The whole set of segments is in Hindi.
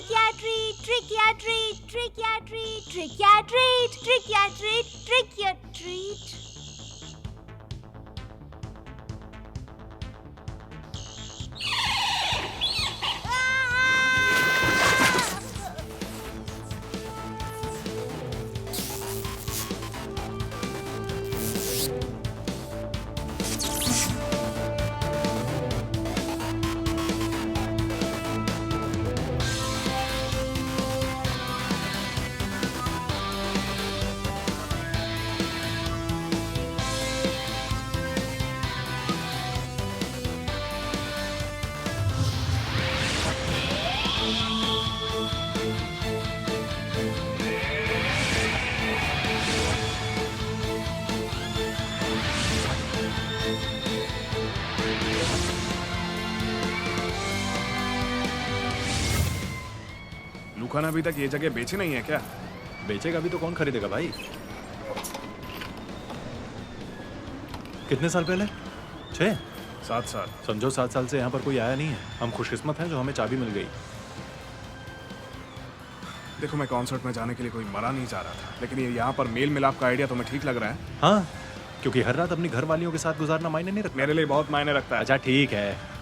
Trick or treat, trick or treat, trick or treat, trick or treat, trick or treat, trick or treat. लूका ने अभी तक ये जगह बेची नहीं है क्या? बेचेगा भी तो कौन खरीदेगा भाई? कितने साल पहले? 6? 7 साल। समझो 7 साल से यहाँ पर कोई आया नहीं है। हम खुशकिस्मत हैं जो हमें चाबी मिल गई। देखो मैं कॉन्सर्ट में जाने के लिए कोई मरा नहीं जा रहा था, लेकिन ये यहाँ पर मेल मिलाप का आइडिया तुम्हें ठीक लग रहा है? हाँ, क्योंकि हर रात अपनी घर वालियों के साथ गुजारना मायने नहीं रखता। मेरे लिए बहुत मायने रखता है। अच्छा ठीक है।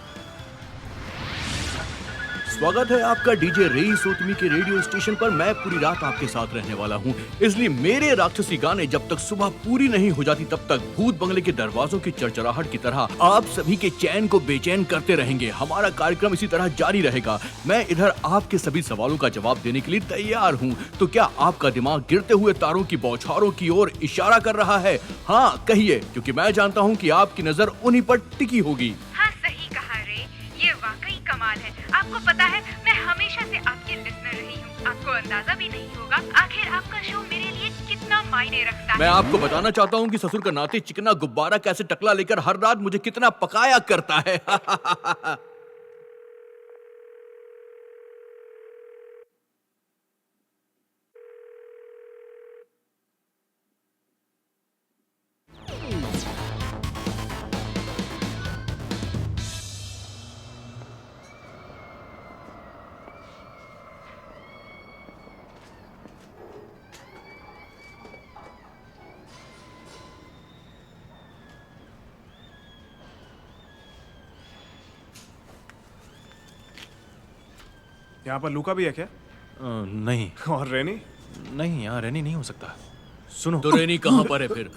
स्वागत है आपका डीजे रईस ओतमी के रेडियो स्टेशन पर। मैं पूरी रात आपके साथ रहने वाला हूँ, इसलिए मेरे राक्षसी गाने जब तक सुबह पूरी नहीं हो जाती तब तक भूत बंगले के दरवाजों की चरचराहट की तरह आप सभी के चैन को बेचैन करते रहेंगे। हमारा कार्यक्रम इसी तरह जारी रहेगा। मैं इधर आपके सभी सवालों का जवाब देने के लिए तैयार हूँ। तो क्या आपका दिमाग गिरते हुए तारों की बौछारों की ओर इशारा कर रहा है? हाँ कहिए, क्योंकि मैं जानता हूँ कि आपकी नजर उन्हीं पर टिकी होगी। हाँ सही कहा रे, ये वाकई कमाल है। आपको पता है मैं हमेशा से आपकी लिसनर रही हूँ। आपको अंदाजा भी नहीं होगा आखिर आपका शो मेरे लिए कितना मायने रखता है। मैं आपको बताना चाहता हूँ कि ससुर का नाते चिकना गुब्बारा कैसे टकला लेकर हर रात मुझे कितना पकाया करता है। यहाँ पर लूका भी है क्या? नहीं। और रेनी? नहीं, यहाँ रेनी नहीं हो सकता। सुनो तो रेनी कहाँ पर है फिर?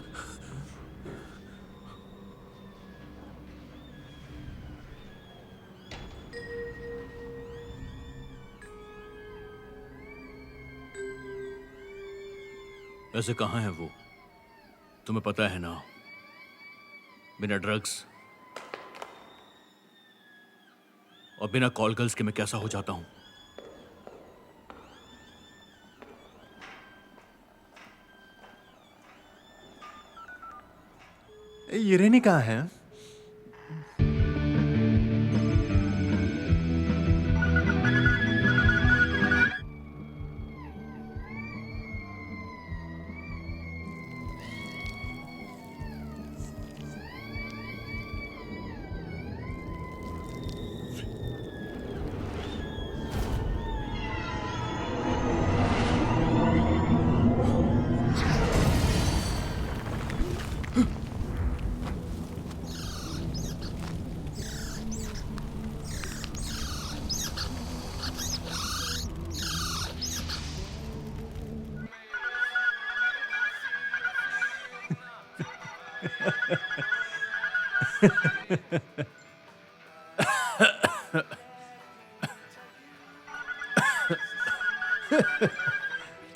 ऐसे कहाँ है वो? तुम्हें पता है ना, बिना ड्रग्स और बिना कॉल गर्ल्स के मैं कैसा हो जाता हूं। ये रेनी कहाँ है?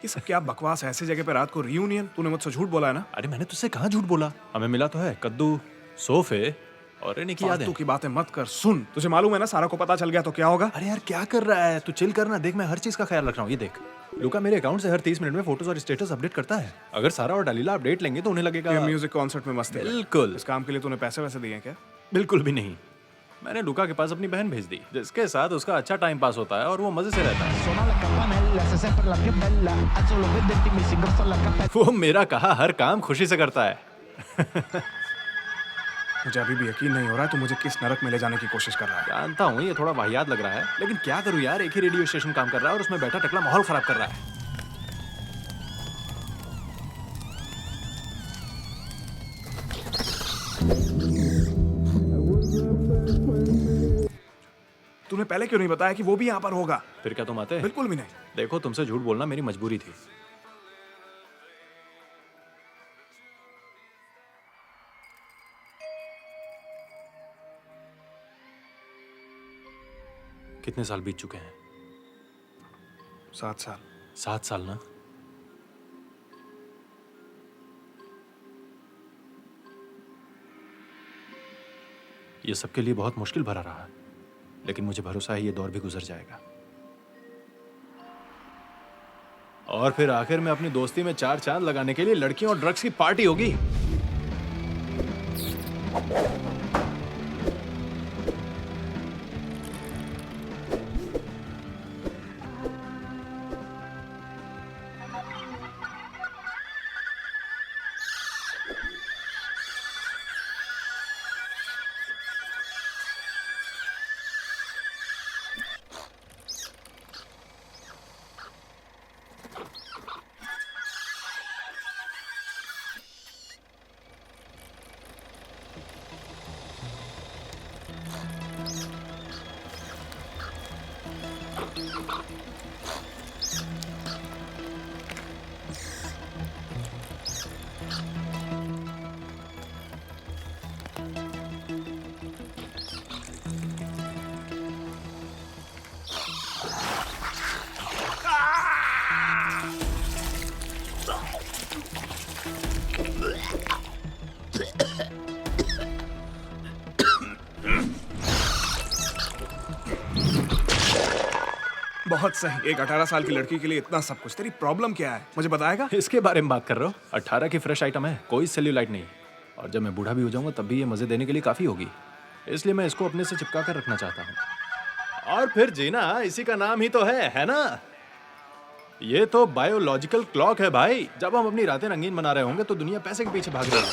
ये सब क्या बकवास है? ऐसी जगह पे रात को रियूनियन? तूने मुझसे झूठ बोला है ना? अरे मैंने तुझसे कहाँ झूठ बोला? हमें मिला तो है कद्दू, सोफे और रेनी की यादें। फालतू की बातें मत कर। सुन, तुझे मालूम है ना सारा को पता चल गया तो क्या होगा? अरे यार क्या कर रहा है तू? चिल करना। देख मैं हर चीज का ख्याल रख रहा हूँ। ये देख, लूका मेरे अकाउंट से हर 30 मिनट में फोटोज और स्टेटस अपडेट करता है। अगर सारा और डलीला अपडेट लेंगे तो उन्हें लगेगा ये म्यूजिक कॉन्सर्ट में मस्त है। बिल्कुल। इस काम के लिए तूने पैसे वैसे दिए हैं क्या? बिल्कुल भी नहीं। मैंने लूका के पास अपनी बहन भेज दी, जिसके साथ उसका अच्छा टाइम पास होता है और वो मजे से रहता है। Suona la campanella, sei sempre la più bella. Alzo lo vedenti, mi si ingrossa la cappella. वो मेरा कहा हर काम खुशी से करता है। मुझे अभी भी यकीन नहीं हो रहा है तू मुझे किस नरक में ले जाने की कोशिश कर रहा है। जानता हूँ ये थोड़ा वाहियात लग रहा है, लेकिन क्या करूँ यार, एक ही रेडियो स्टेशन काम कर रहा है और उसमें बैठा टकला माहौल खराब कर रहा है। तूने पहले क्यों नहीं बताया कि वो भी यहाँ पर होगा? फिर क्या तुम आते? बिल्कुल भी नहीं। देखो, तुमसे झूठ बोलना मेरी मजबूरी थी। कितने साल बीत चुके हैं? 7 साल। 7 साल ना? ये सबके लिए बहुत मुश्किल भरा रहा है, लेकिन मुझे भरोसा है ये दौर भी गुजर जाएगा। और फिर आखिर में अपनी दोस्ती में 4 चांद लगाने के लिए लड़कियों और ड्रग्स की पार्टी होगी। बहुत सही। एक 18 साल की लड़की के लिए इतना सब कुछ। तेरी प्रॉब्लम क्या है, मुझे बताएगा? इसके बारे में बात कर रहे हो? 18 की फ्रेश आइटम है, कोई सेल्यूलाइट नहीं। और जब मैं बूढ़ा भी हो जाऊंगा तब भी ये मजे देने के लिए काफी होगी, इसलिए मैं इसको अपने से चिपका कर रखना चाहता हूँ। और फिर जीना इसी का नाम ही तो है ना? ये तो बायोलॉजिकल क्लॉक है भाई। जब हम अपनी रातें रंगीन बना रहे होंगे तो दुनिया पैसे के पीछे भाग रही है।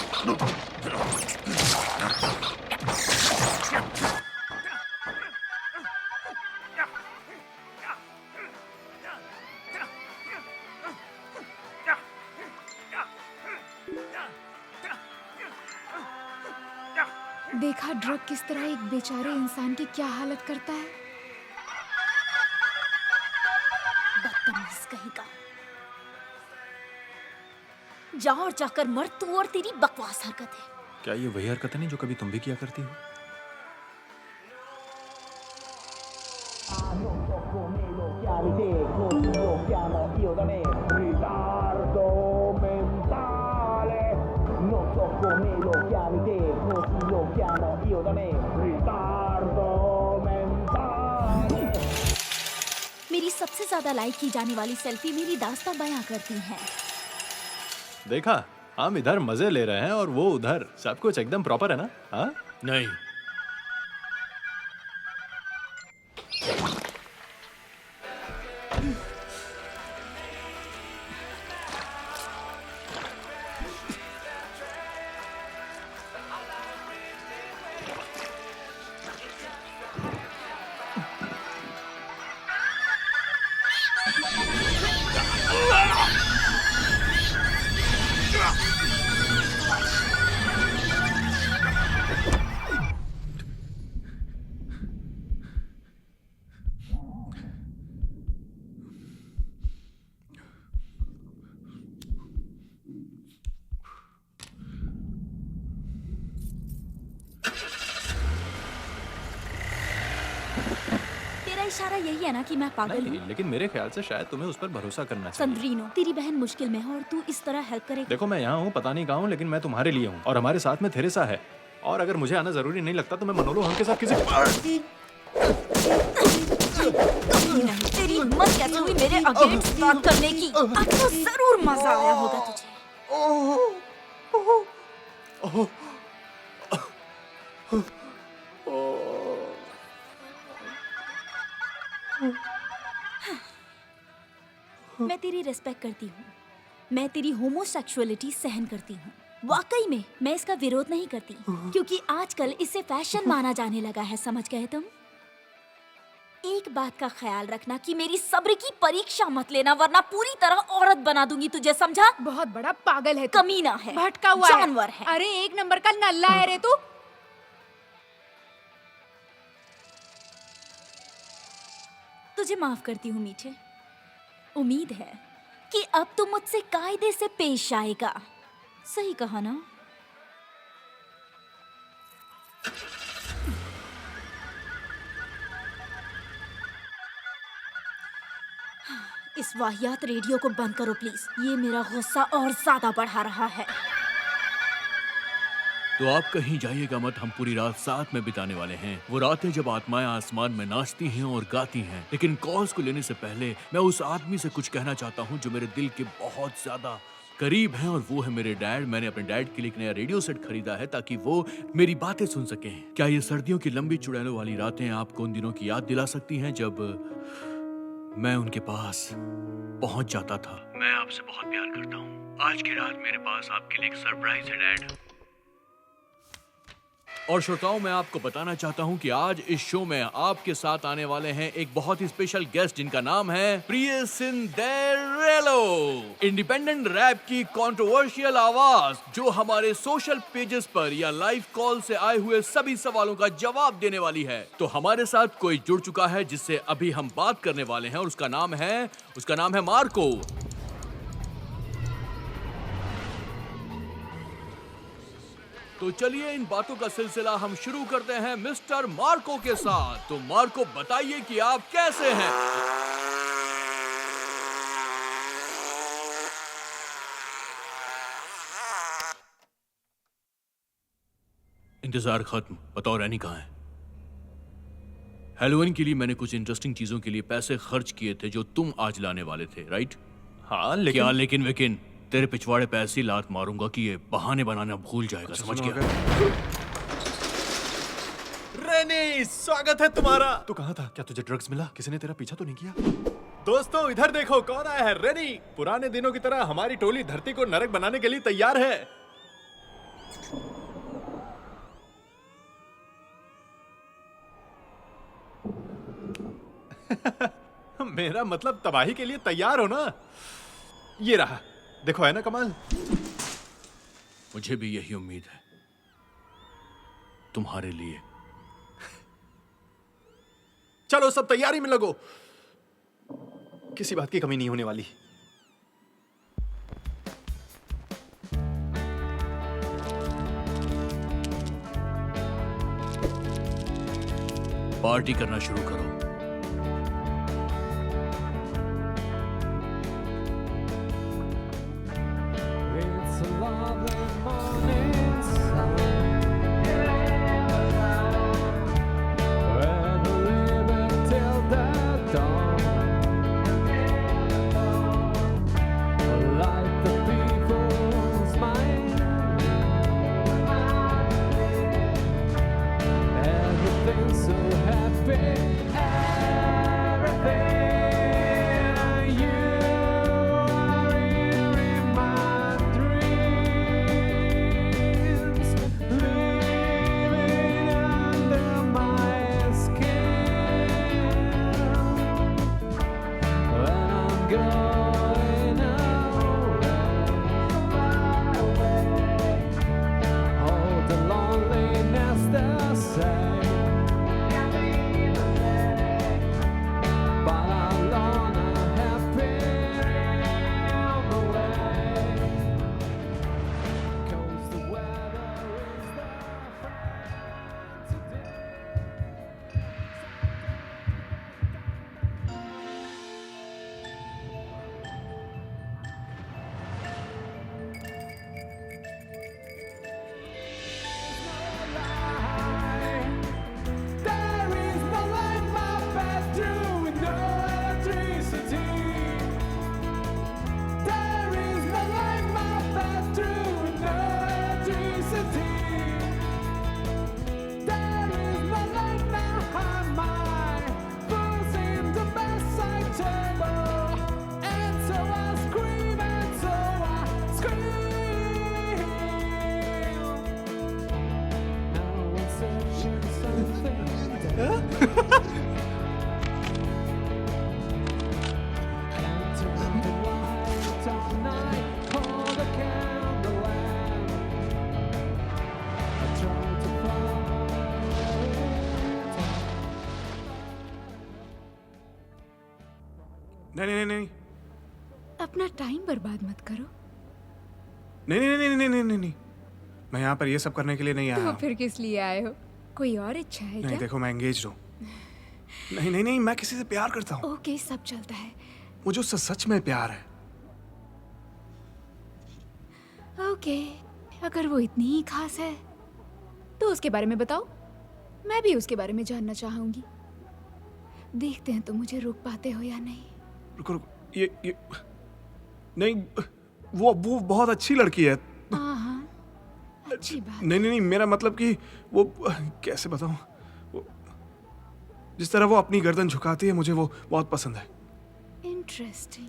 देखा ड्रग किस तरह एक बेचारे इंसान की क्या हालत करता है। बदतमीज कहीं का। जा और जाकर मर तू और तेरी बकवास हरकतें। क्या ये वही हरकतें नहीं जो कभी तुम भी किया करती हो? मेरी सबसे ज्यादा लाइक की जाने वाली सेल्फी मेरी दास्तां बयां करती हैं। देखा, हम इधर मजे ले रहे हैं और वो उधर। सब कुछ एकदम प्रॉपर है ना? हाँ? नहीं, तेरा इशारा यही है ना कि मैं पागल नहीं, हूँ? लेकिन मेरे ख्याल से शायद तुम्हें उस पर भरोसा करना चाहिए। संद्रीनो, तेरी बहन मुश्किल में है और तू इस तरह हेल्प करेगा? देखो, मैं यहाँ हूँ, पता नहीं कहाँ हूँ, लेकिन मैं तुम्हारे लिए हूँ और हमारे साथ में थेरेसा है। और अगर मुझे आना जरूरी नहीं लगता तो मैं मनोलो हम के साथ किसी नहीं, तेरी हिम्मत कैसे हुई मेरे अगेंस्ट बात करने की? अब तो जरूर मजा आया होगा तुझे। मैं तेरी रिस्पेक्ट करती हूँ। मैं तेरी होमोसेक्सुअलिटी सहन करती हूँ। वाकई में मैं इसका विरोध नहीं करती, क्योंकि आजकल इसे फैशन माना जाने लगा है, समझ गए तुम? एक बात का ख्याल रखना कि मेरी सब्र की परीक्षा मत लेना, वरना पूरी तरह औरत बना दूंगी तुझे, समझा? बहुत बड़ा पागल है तू। कमीना है, भटका हुआ जानवर है। अरे एक नंबर का नल्ला है रे तू। तुझे माफ करती हूँ मीठे। उम्मीद है कि अब तू मुझसे कायदे से पेश आएगा। सही कहा ना? इस वाहियात रेडियो को बंद करो प्लीज, ये मेरा गुस्सा और ज्यादा बढ़ा रहा है। तो आप कहीं जाइएगा मत, हम पूरी रात साथ में बिताने वाले हैं। वो रातें जब आत्माएं आसमान में नाचती हैं और गाती हैं। लेकिन कॉल्स को लेने से पहले मैं उस आदमी से कुछ कहना चाहता हूँ जो मेरे दिल के बहुत ज्यादा करीब हैं, और वो है मेरे डैड। मैंने अपने डैड के लिए एक नया रेडियो सेट खरीदा है ताकि वो मेरी बातें सुन सकें। क्या ये सर्दियों की लंबी चुड़ैलों वाली रातें आपको उन दिनों की याद दिला सकती हैं जब मैं उनके पास पहुंच जाता था? मैं आपसे बहुत प्यार करता हूँ। आज की रात मेरे पास आपके लिए एक सरप्राइज है डैड। और श्रोताओं, मैं आपको बताना चाहता हूं कि आज इस शो में आपके साथ आने वाले हैं एक बहुत ही स्पेशल गेस्ट जिनका नाम है प्रिय सिंदेरेलो। इंडिपेंडेंट रैप की कंट्रोवर्शियल आवाज जो हमारे सोशल पेजेस पर या लाइव कॉल से आए हुए सभी सवालों का जवाब देने वाली है। तो हमारे साथ कोई जुड़ चुका है जिससे अभी हम बात करने वाले हैं, और उसका नाम है मार्को। तो चलिए इन बातों का सिलसिला हम शुरू करते हैं मिस्टर मार्को के साथ। तो मार्को, बताइए कि आप कैसे हैं? इंतजार खत्म। बताओ रैनी कहाँ है? हैलोवीन के लिए मैंने कुछ इंटरेस्टिंग चीजों के लिए पैसे खर्च किए थे जो तुम आज लाने वाले थे, राइट? हाँ, क्या लेकिन तेरे पिछवाड़े पे ऐसी लात मारूंगा कि ये बहाने बनाना भूल जाएगा, समझ गया? रेनी, स्वागत है तुम्हारा। तू कहाँ था? क्या तुझे ड्रग्स मिला? किसी ने तेरा पीछा तो नहीं किया? दोस्तों, इधर देखो कौन आया है। रेनी, पुराने दिनों की तरह हमारी टोली धरती को नरक बनाने के लिए तैयार है। मेरा मतलब तबाही के लिए तैयार हो ना? ये रहा, देखो है ना कमाल। मुझे भी यही उम्मीद है तुम्हारे लिए। चलो सब तैयारी में लगो, किसी बात की कमी नहीं होने वाली। पार्टी करना शुरू करो। So happy. नहीं नहीं नहीं अपना टाइम बर्बाद मत करो। नहीं नहीं नहीं नहीं नहीं नहीं नहीं, मैं यहाँ पर ये सब करने के लिए नहीं आया तो हूँ। फिर किस लिए आए हो? कोई और इच्छा है नहीं क्या? देखो, मैं एंगेज हूँ। नहीं नहीं नहीं, मैं किसी से प्यार करता हूँ। ओके, सब चलता है। मुझे उससे सच में प्यार है। ओके, अगर वो इतनी ही खास है तो उसके बारे में बताओ। मैं भी उसके बारे में जानना चाहूंगी। देखते हैं तुम मुझे रोक पाते हो या नहीं। रुको रुको, ये नहीं, वो बहुत अच्छी लड़की है। हाँ, अच्छी बात। नहीं नहीं नहीं, मेरा मतलब कि वो कैसे बताऊं, वो जिस तरह वो अपनी गर्दन झुकाती है, मुझे वो बहुत पसंद है। इंटरेस्टिंग।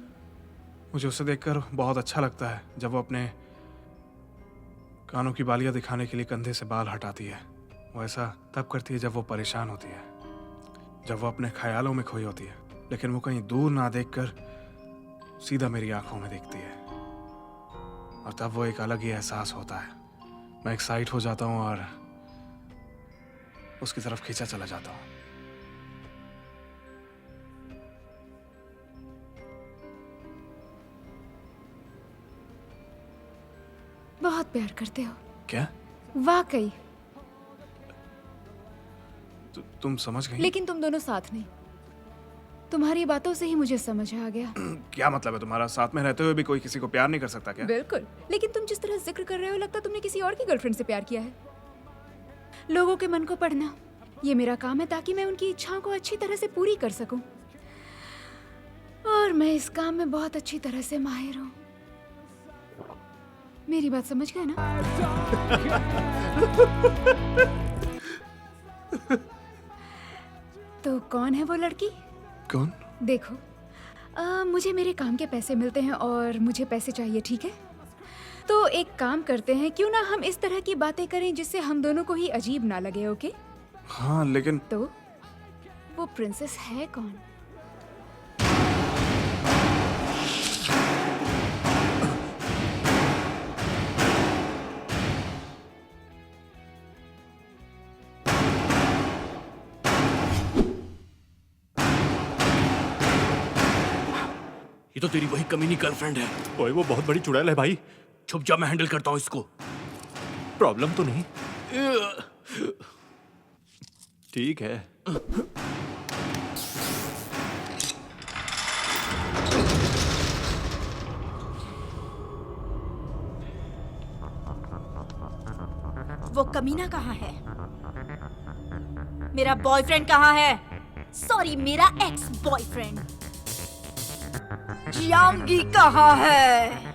मुझे उसे देखकर बहुत अच्छा लगता है जब वो अपने कानों की बालियां दिखाने के लिए कंधे से बाल हटाती है। वो ऐसा तब करती है जब वो परेशान होती है, जब वो अपने ख्यालों में खोई होती है, लेकिन वो कहीं दूर ना देखकर सीधा मेरी आंखों में देखती है, और तब वो एक अलग ही एहसास होता है। मैं एक्साइट हो जाता हूँ और उसकी तरफ खींचा चला जाता हूँ। बहुत प्यार करते हो। क्या? वाकई। तुम समझ गई? लेकिन तुम दोनों साथ नहीं। तुम्हारी बातों से ही मुझे समझ आ गया। क्या मतलब है तुम्हारा? साथ में रहते हुए भी कोई किसी को प्यार नहीं कर सकता क्या? बिल्कुल, लेकिन तुम जिस तरह जिक्र कर रहे हो, लगता तुमने किसी और की गर्लफ्रेंड से प्यार किया है। लोगों के मन को पढ़ना, ये मेरा काम है, ताकि मैं उनकी इच्छाओं को अच्छी तरह से पूरी कर सकूं। और मैं इस काम में बहुत अच्छी तरह से माहिर हूँ। मेरी बात समझ गए ना? तो कौन है वो लड़की? कौन? देखो, मुझे मेरे काम के पैसे मिलते हैं और मुझे पैसे चाहिए, ठीक है? तो एक काम करते हैं, क्यों ना हम इस तरह की बातें करें जिससे हम दोनों को ही अजीब ना लगे, ओके? हाँ, लेकिन तो वो प्रिंसेस है कौन? ये तो तेरी वही कमीनी गर्लफ्रेंड है। ओए, वो बहुत बड़ी चुड़ैल है भाई। छुप जा, मैं हैंडल करता हूँ इसको। प्रॉब्लम तो नहीं? ठीक है। वो कमीना कहाँ है? मेरा बॉयफ्रेंड कहाँ है? सॉरी, मेरा एक्स बॉयफ्रेंड। जियांगी कहाँ है?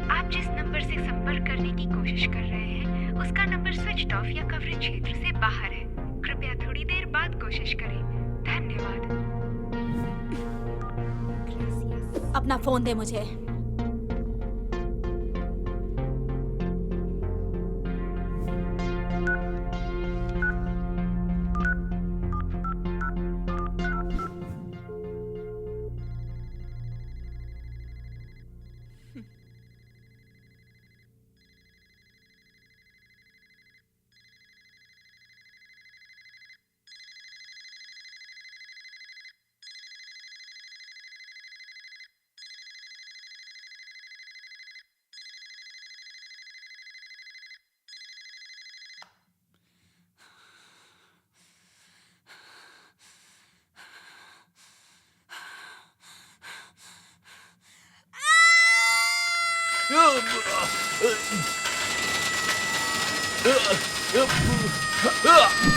आप जिस नंबर से संपर्क करने की कोशिश कर रहे हैं, उसका नंबर स्विच ऑफ या कवरेज क्षेत्र से बाहर है। कृपया थोड़ी देर बाद कोशिश करें। धन्यवाद। अपना फोन दे मुझे।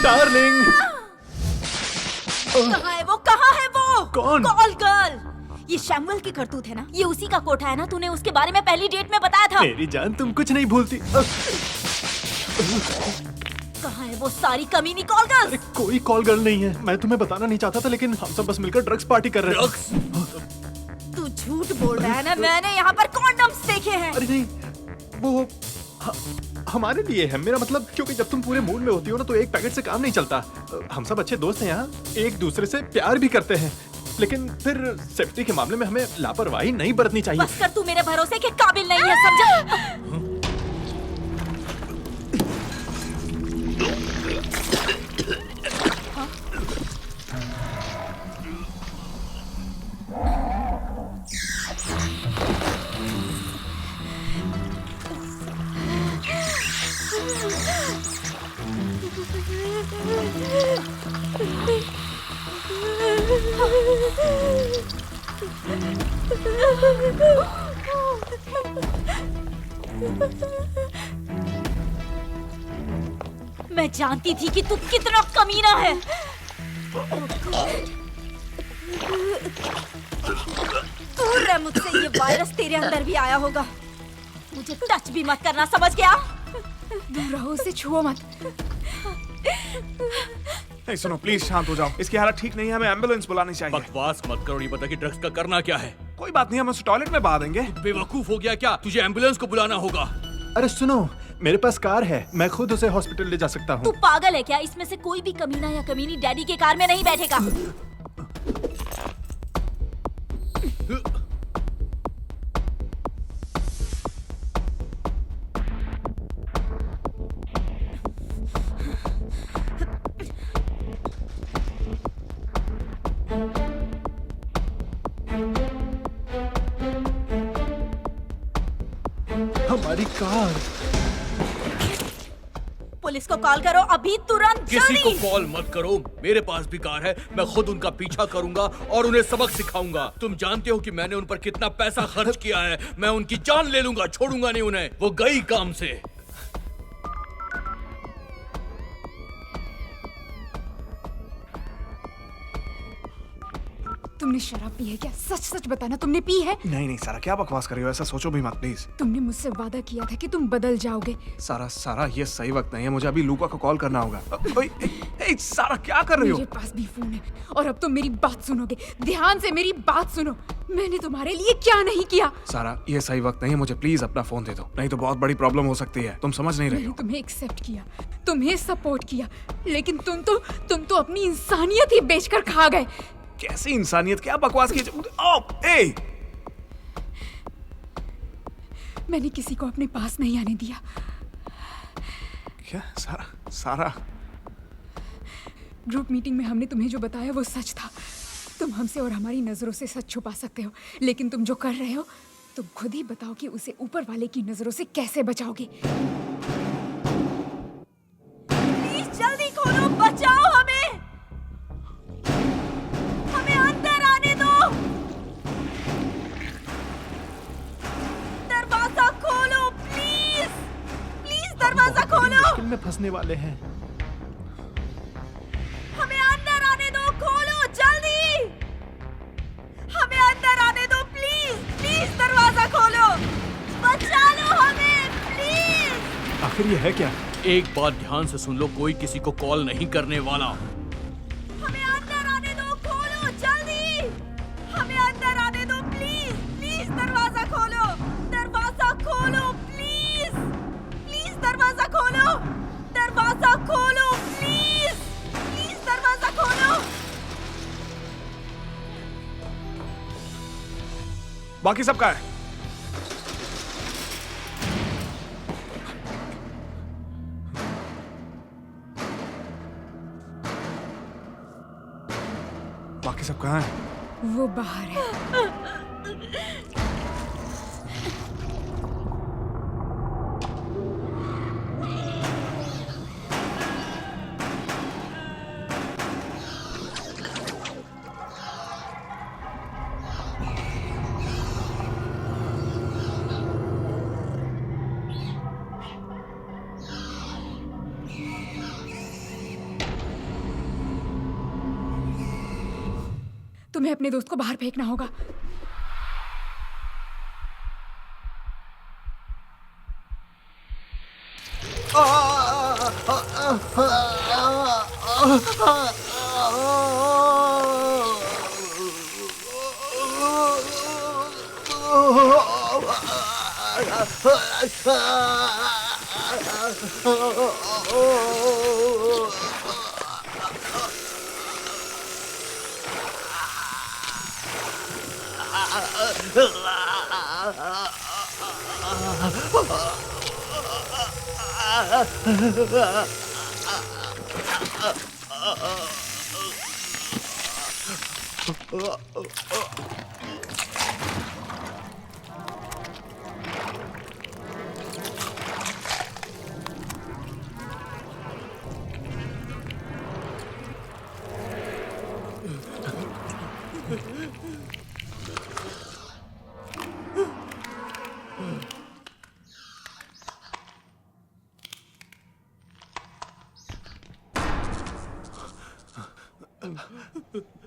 डार्लिंग। कहाँ है वो? कहाँ है वो? कौन? Call girl. ये शैमुअल की करतूत है ना? ये उसी का कोठा है ना? तूने उसके बारे में पहली डेट में बताया था। मेरी जान, तुम कुछ नहीं भूलती। कहाँ है वो सारी कमीनी कॉल गर्ल? अरे कोई कॉल गर्ल नहीं है। मैं तुम्हें बताना नहीं चाहता था, लेकिन हम सब बस मिलकर ड्रग्स पार्टी कर रहे थे। तू झूठ बोल रहा है ना? मैंने यहाँ पर कॉन्डम्स देखे हैं। अरे नहीं, वो हमारे लिए है। मेरा मतलब, क्योंकि जब तुम पूरे मूड में होती हो ना, तो एक पैकेट से काम नहीं चलता। हम सब अच्छे दोस्त हैं यहाँ, एक दूसरे से प्यार भी करते हैं, लेकिन फिर सेफ्टी के मामले में हमें लापरवाही नहीं बरतनी चाहिए। बस कर, तू मेरे भरोसे के काबिल नहीं है, समझा? मैं जानती थी कि तू कितना कमीना है। दूर रह मुझसे, ये वायरस तेरे अंदर भी आया होगा। मुझे टच भी मत करना, समझ गया? दूर रहो, उसे छुओ मत। नहीं सुनो, प्लीज शांत हो जाओ। इसकी हालत ठीक नहीं है, हमें एम्बुलेंस बुलानी चाहिए। बकवास मत करो, ये बता कि ड्रग्स का करना क्या है। कोई बात नहीं, हम उसे टॉयलेट में बहा देंगे। बेवकूफ हो गया क्या? तुझे एम्बुलेंस को बुलाना होगा। अरे सुनो, मेरे पास कार है, मैं खुद उसे हॉस्पिटल ले जा सकता तू हूँ। पागल है क्या? इसमें से कोई भी कमीना या कमीनी डैडी के कार में नहीं बैठेगा। हमारी कार। पुलिस को कॉल करो अभी, तुरंत, किसी को जल्दी। कॉल मत करो, मेरे पास भी कार है। मैं खुद उनका पीछा करूंगा और उन्हें सबक सिखाऊंगा। तुम जानते हो कि मैंने उन पर कितना पैसा खर्च किया है। मैं उनकी जान ले लूंगा, छोड़ूंगा नहीं उन्हें। वो गई काम से। तुमने शराब पी है क्या? सच सच बताना, तुमने पी है? नहीं नहीं सारा, क्या बकवास कर रही हो? ऐसा सोचो भी मत प्लीज। तुमने मुझसे वादा किया था कि तुम बदल जाओगे। सारा ये सही वक्त नहीं है, मुझे अभी लूका को कॉल करना होगा। ओए, ए, सारा क्या कर रही हो? मेरे पास भी फोन है और अब तुम मेरी बात सुनोगे। ध्यान से मेरी बात सुनो। मैंने तुम्हारे लिए क्या नहीं किया। सारा, ये सही वक्त नहीं है, मुझे प्लीज अपना फोन दे दो, नहीं तो बहुत बड़ी प्रॉब्लम हो सकती है। तुम समझ नहीं रही मैंने हो। तुम्हें एक्सेप्ट किया, तुम्हें सपोर्ट किया, लेकिन तुम तो अपनी इंसानियत ही बेचकर खा गए। कैसी इंसानियत? क्या बकवास की? ए! मैंने किसी को अपने पास नहीं आने दिया। क्या? सारा ग्रुप मीटिंग में हमने तुम्हें जो बताया वो सच था। तुम हमसे और हमारी नजरों से सच छुपा सकते हो, लेकिन तुम जो कर रहे हो, तुम खुद ही बताओ कि उसे ऊपर वाले की नजरों से कैसे बचाओगे। प्लीज जल्दी खोलो, बचाओ हमें। हमें अंदर आने दो। दरवाजा खोलो प्लीज, प्लीज दरवाजा खोलो। मुश्किल में फंसने वाले हैं। हमें अंदर आने दो, खोलो जल्दी। हमें अंदर आने दो प्लीज, प्लीज दरवाजा खोलो। बचा लो हमें प्लीज। आखिर ये है क्या? एक बात ध्यान से सुन लो, कोई किसी को कॉल नहीं करने वाला। हमें अंदर आने दो, खोलो जल्दी। हमें अंदर आने दो प्लीज, प्लीज दरवाजा खोलो। दरवाजा खोलो प्लीज, प्लीज दरवाजा खोलो। दरवाजा खोलो प्लीज, प्लीज दरवाजा खोलो। बाकी सबका है। बाकी सब कहाँ है? वो बाहर है। तुम्हें अपने दोस्त को बाहर फेंकना होगा।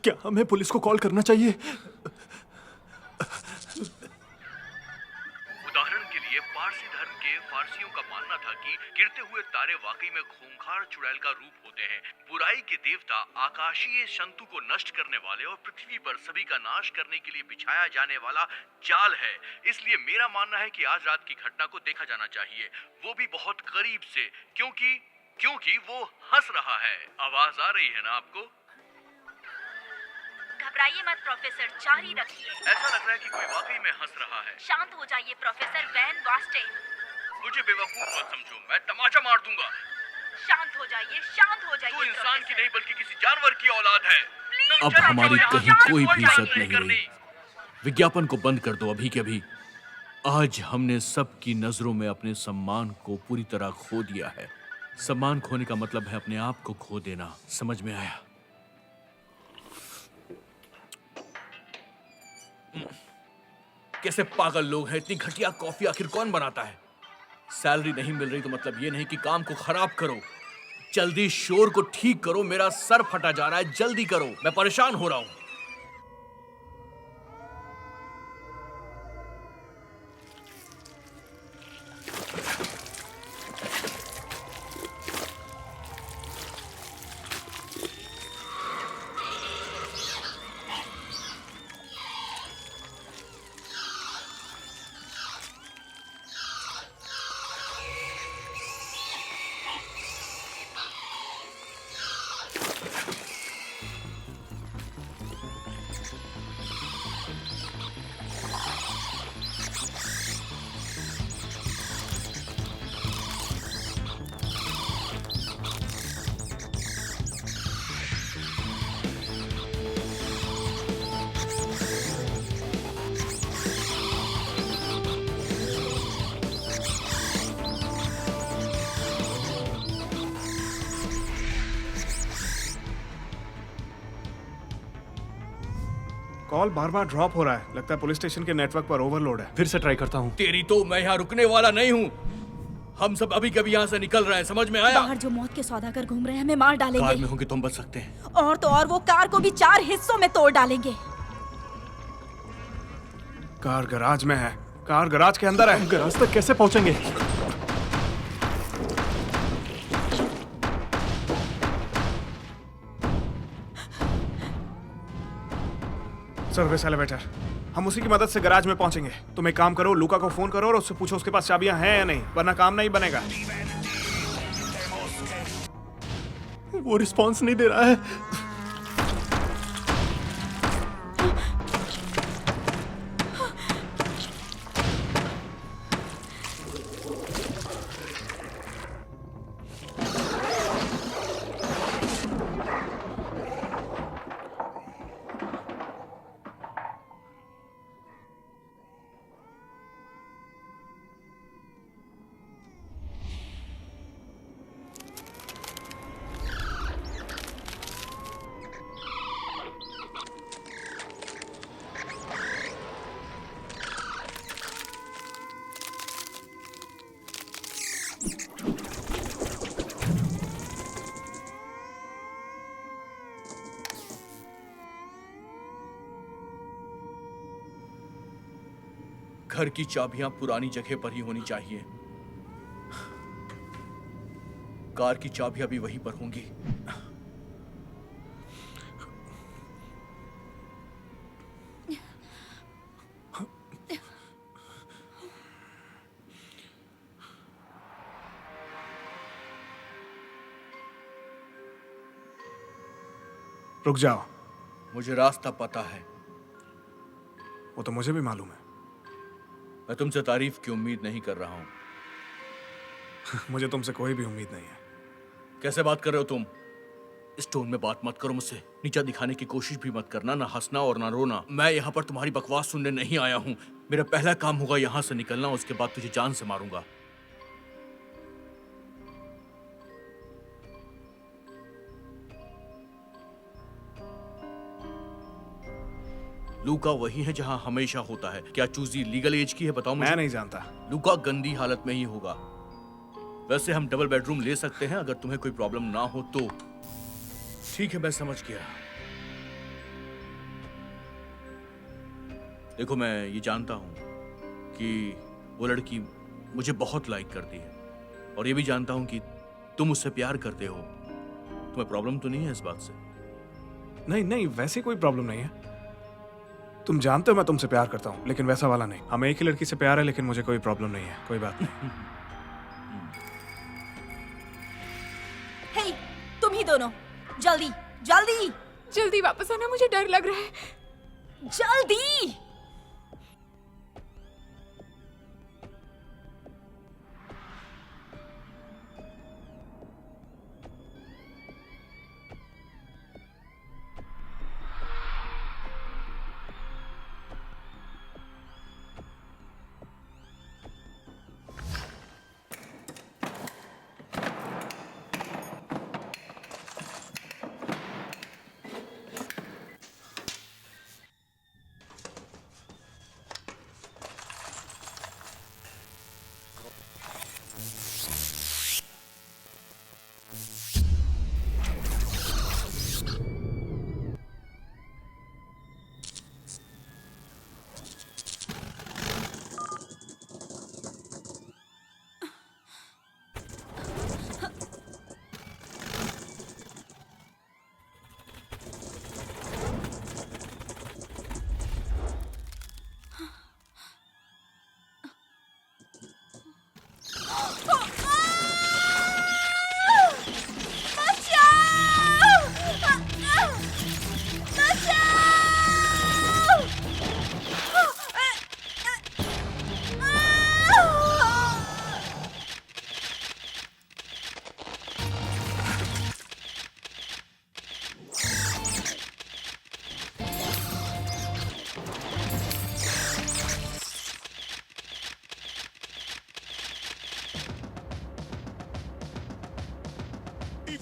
क्या हमें पुलिस को कॉल करना चाहिए? उदाहरण के लिए पारसी धर्म के फारसियों का मानना था कि गिरते हुए तारे वाकई में खूंखार चुड़ैल का रूप होते हैं। बुराई के देवता आकाशीय शंतु को नष्ट करने वाले और पृथ्वी पर सभी का नाश करने के लिए बिछाया जाने वाला जाल है। इसलिए मेरा मानना है कि आज रात की घटना को देखा जाना चाहिए, वो भी बहुत करीब से, क्योंकि वो हंस रहा है। आवाज आ रही है ना आपको? घबराइए मत प्रोफेसर, जारी रखिए। ऐसा लग रहा है कि कोई वाकई में हंस रहा है। शांत हो जाइए प्रोफेसर वैन वास्टेन। मुझे बेवकूफ मत समझो, मैं तमाचा मार दूंगा। शांत हो जाइए, शांत हो जाइए। तू इंसान की नहीं बल्कि किसी जानवर की औलाद है। प्लीज तुम जरा हमारी जाओ कहीं यहाँ, कोई जानबूझ भी जाओ इज्जत नहीं नहीं करनी। विज्ञापन को बंद कर दो अभी के अभी। आज हमने सबकी नजरों में अपने सम्मान को पूरी तरह खो दिया है। सम्मान खोने का मतलब है अपने आप को खो देना। समझ में आया? कैसे पागल लोग हैं। इतनी घटिया कॉफी आखिर कौन बनाता है? सैलरी नहीं मिल रही तो मतलब ये नहीं कि काम को खराब करो। जल्दी शोर को ठीक करो, मेरा सर फटा जा रहा है। जल्दी करो, मैं परेशान हो रहा हूं। कॉल बार बार ड्रॉप हो रहा है। लगता है पुलिस स्टेशन के नेटवर्क पर ओवरलोड है। फिर से ट्राई करता हूँ। तेरी तो मैं यहाँ रुकने वाला नहीं हूँ। हम सब अभी कभी यहाँ से निकल रहे हैं, समझ में आया? बाहर जो मौत के सौदागर घूम रहे हैं हमें मार कार डालेंगे। में होंगे तो हम बच सकते हैं। और तो और वो कार को भी 4 हिस्सों में तोड़ डालेंगे। कार गराज में है। कार गराज के अंदर है। गराज तक कैसे पहुंचेंगे? Service elevator. हम उसी की मदद से गराज में पहुंचेंगे। तुम एक काम करो, लूका को फोन करो और उससे पूछो उसके पास चाबियां हैं या नहीं, वरना काम नहीं बनेगा। वो रिस्पॉन्स नहीं दे रहा है। घर की चाबियां पुरानी जगह पर ही होनी चाहिए। कार की चाबियां भी वहीं पर होंगी। रुक जाओ। मुझे रास्ता पता है। वो तो मुझे भी मालूम है। मैं तुमसे तारीफ की उम्मीद नहीं कर रहा हूं। मुझे तुमसे कोई भी उम्मीद नहीं है। कैसे बात कर रहे हो तुम? इस टोन में बात मत करो मुझसे। नीचा दिखाने की कोशिश भी मत करना, ना हंसना और ना रोना। मैं यहाँ पर तुम्हारी बकवास सुनने नहीं आया हूँ। मेरा पहला काम होगा यहाँ से निकलना, उसके बाद तुझे जान से मारूंगा। लूका वही है जहाँ हमेशा होता है। क्या चूजी लीगल एज की है? बताओ मुझे। मैं नहीं जानता। लूका गंदी हालत में ही होगा। वैसे हम डबल बेडरूम ले सकते हैं अगर तुम्हें कोई प्रॉब्लम ना हो तो। ठीक है, मैं समझ गया। देखो, मैं ये जानता हूं कि वो लड़की मुझे बहुत लाइक करती है, और ये भी जानता हूं कि तुम उससे प्यार करते हो। तुम्हें प्रॉब्लम तो नहीं है इस बात से? नहीं नहीं, वैसी कोई प्रॉब्लम नहीं है। तुम जानते हो मैं तुमसे प्यार करता हूँ, लेकिन वैसा वाला नहीं। हमें एक ही लड़की से प्यार है, लेकिन मुझे कोई प्रॉब्लम नहीं है। कोई बात नहीं। हे, तुम ही दोनों जल्दी जल्दी जल्दी वापस आना, मुझे डर लग रहा है। जल्दी।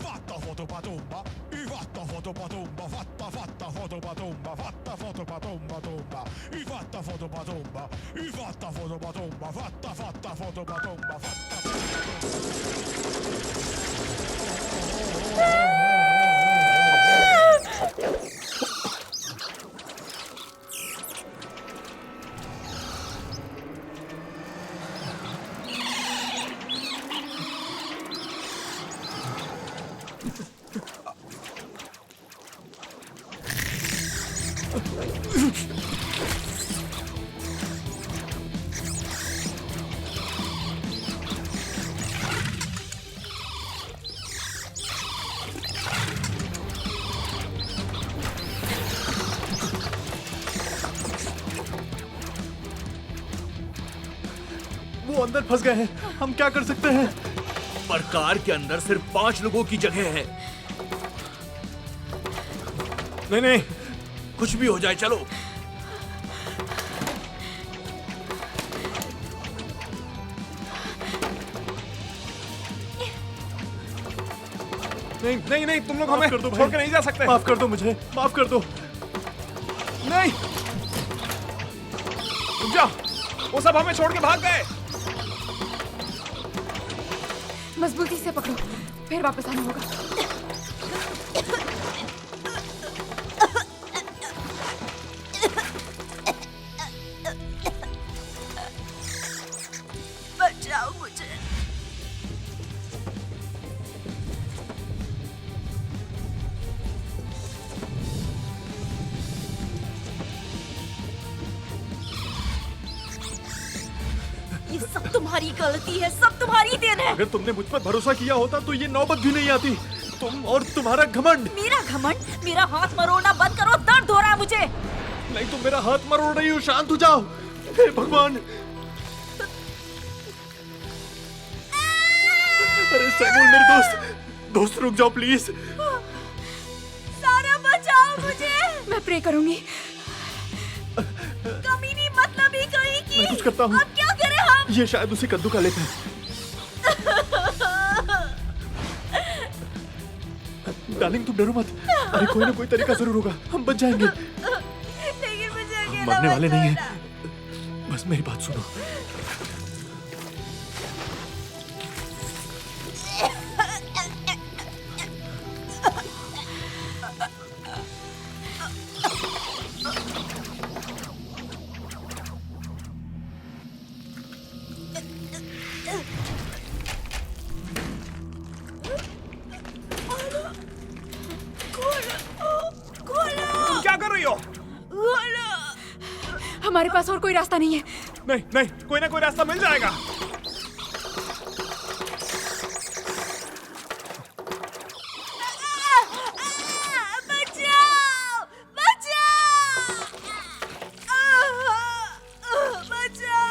Fatta fotopatomba, fatta fotopatomba, fatta fotopatomba, fatta fotopatomba tomba, fatta fotopatomba, fatta fotopatomba, fatta fotopatomba, fatta वो अंदर फंस गए हैं। हम क्या कर सकते हैं? पर कार के अंदर सिर्फ 5 लोगों की जगह है। नहीं नहीं, कुछ भी हो जाए, चलो। नहीं नहीं नहीं, तुम लोग माफ हमें कर दो भाई। छोड़ के नहीं जा सकते। माफ कर दो मुझे, माफ कर दो। नहीं, रुक जाओ। वो सब हमें छोड़ के भाग गए। मजबूती से पकड़ो, फिर वापस आना होगा। सब तुम्हारी गलती है, सब तुम्हारी देन है। अगर तुमने मुझ पर भरोसा किया होता तो ये नौबत भी नहीं आती। तुम और तुम्हारा घमंड। मेरा घमंड? मेरा हाथ मरोड़ना बंद करो, दर्द हो रहा है मुझे। नहीं, तुम मेरा हाथ मरोड़ रही हो। शांत हो जाओ। हे भगवान। अरे सैमुअल, मेरे दोस्त रुक जाओ प्लीज। सारा बचाओ मुझे। मैं प्रे करूंगी। कमीनी मतलबी कहीं की। मैं कुछ करता हूँ। अब क्या करें हम? ये शायद उसे कद्दू का लेप है। डार्लिंग, तुम डरो मत। अरे कोई ना कोई तरीका जरूर होगा, हम बच जाएंगे। लेकिन मुझे हम मरने वाले नहीं हैं। बस मेरी बात सुनो। तुम क्या कर रही हो? हमारे पास और कोई रास्ता नहीं है। नहीं नहीं, कोई ना कोई रास्ता मिल जाएगा। बचाओ! बचाओ! बचाओ!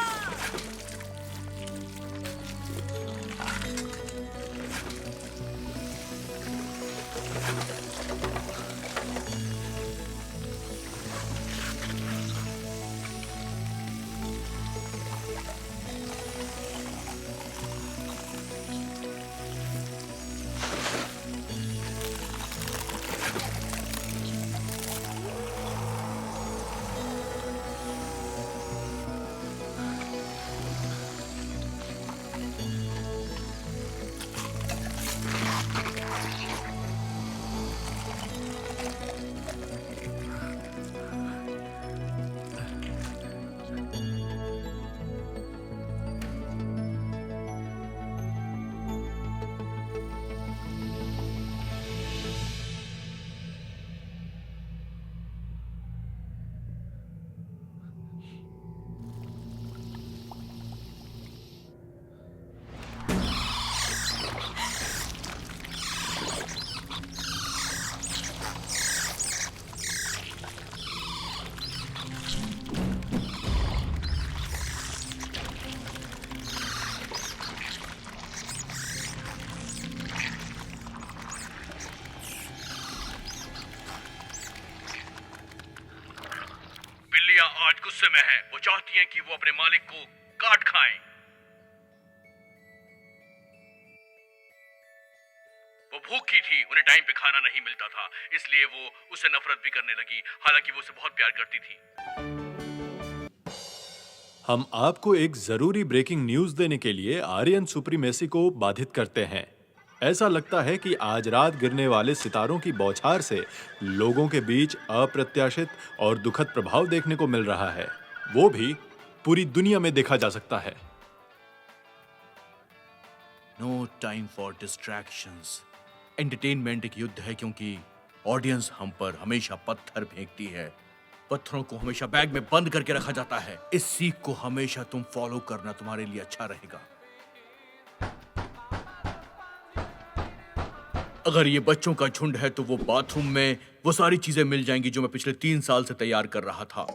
बिल्लियां आज गुस्से में हैं। वो चाहती हैं कि वो अपने मालिक को काट खाएं। वो भूखी थी, उन्हें टाइम पे खाना नहीं मिलता था, इसलिए वो उसे नफरत भी करने लगी, हालांकि वो उसे बहुत प्यार करती थी। हम आपको एक जरूरी ब्रेकिंग न्यूज देने के लिए आर्यन सुप्रीमेसी को बाधित करते हैं। ऐसा लगता है कि आज रात गिरने वाले सितारों की बौछार से लोगों के बीच अप्रत्याशित और दुखद प्रभाव देखने को मिल रहा है। वो भी पूरी दुनिया में देखा जा सकता है। No time for distractions. Entertainment एक युद्ध है, क्योंकि ऑडियंस हम पर हमेशा पत्थर फेंकती है। पत्थरों को हमेशा बैग में बंद करके रखा जाता है। इस सीख को हमेशा तुम फॉलो करना, तुम्हारे लिए अच्छा रहेगा। अगर ये बच्चों का झुंड है तो वो बाथरूम में वो सारी चीजें मिल जाएंगी जो मैं पिछले 3 साल से तैयार कर रहा था।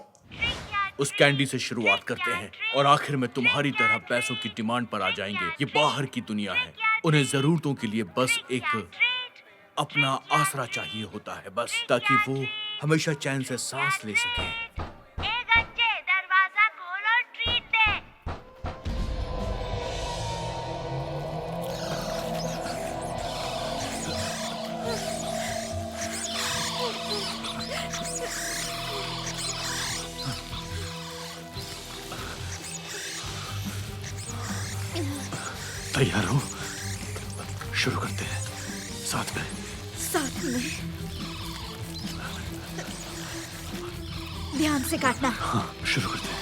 उस कैंडी से शुरुआत करते हैं और आखिर में तुम्हारी तरह पैसों की डिमांड पर आ जाएंगे। ये बाहर की दुनिया है, उन्हें जरूरतों के लिए बस एक अपना आसरा चाहिए होता है, बस ताकि वो हमेशा चैन से सांस ले सके। दरवाजा खोलो, ट्रीट दे। तैयार हो? शुरू करते हैं। साथ में ध्यान से काटना। हाँ, शुरू करते हैं।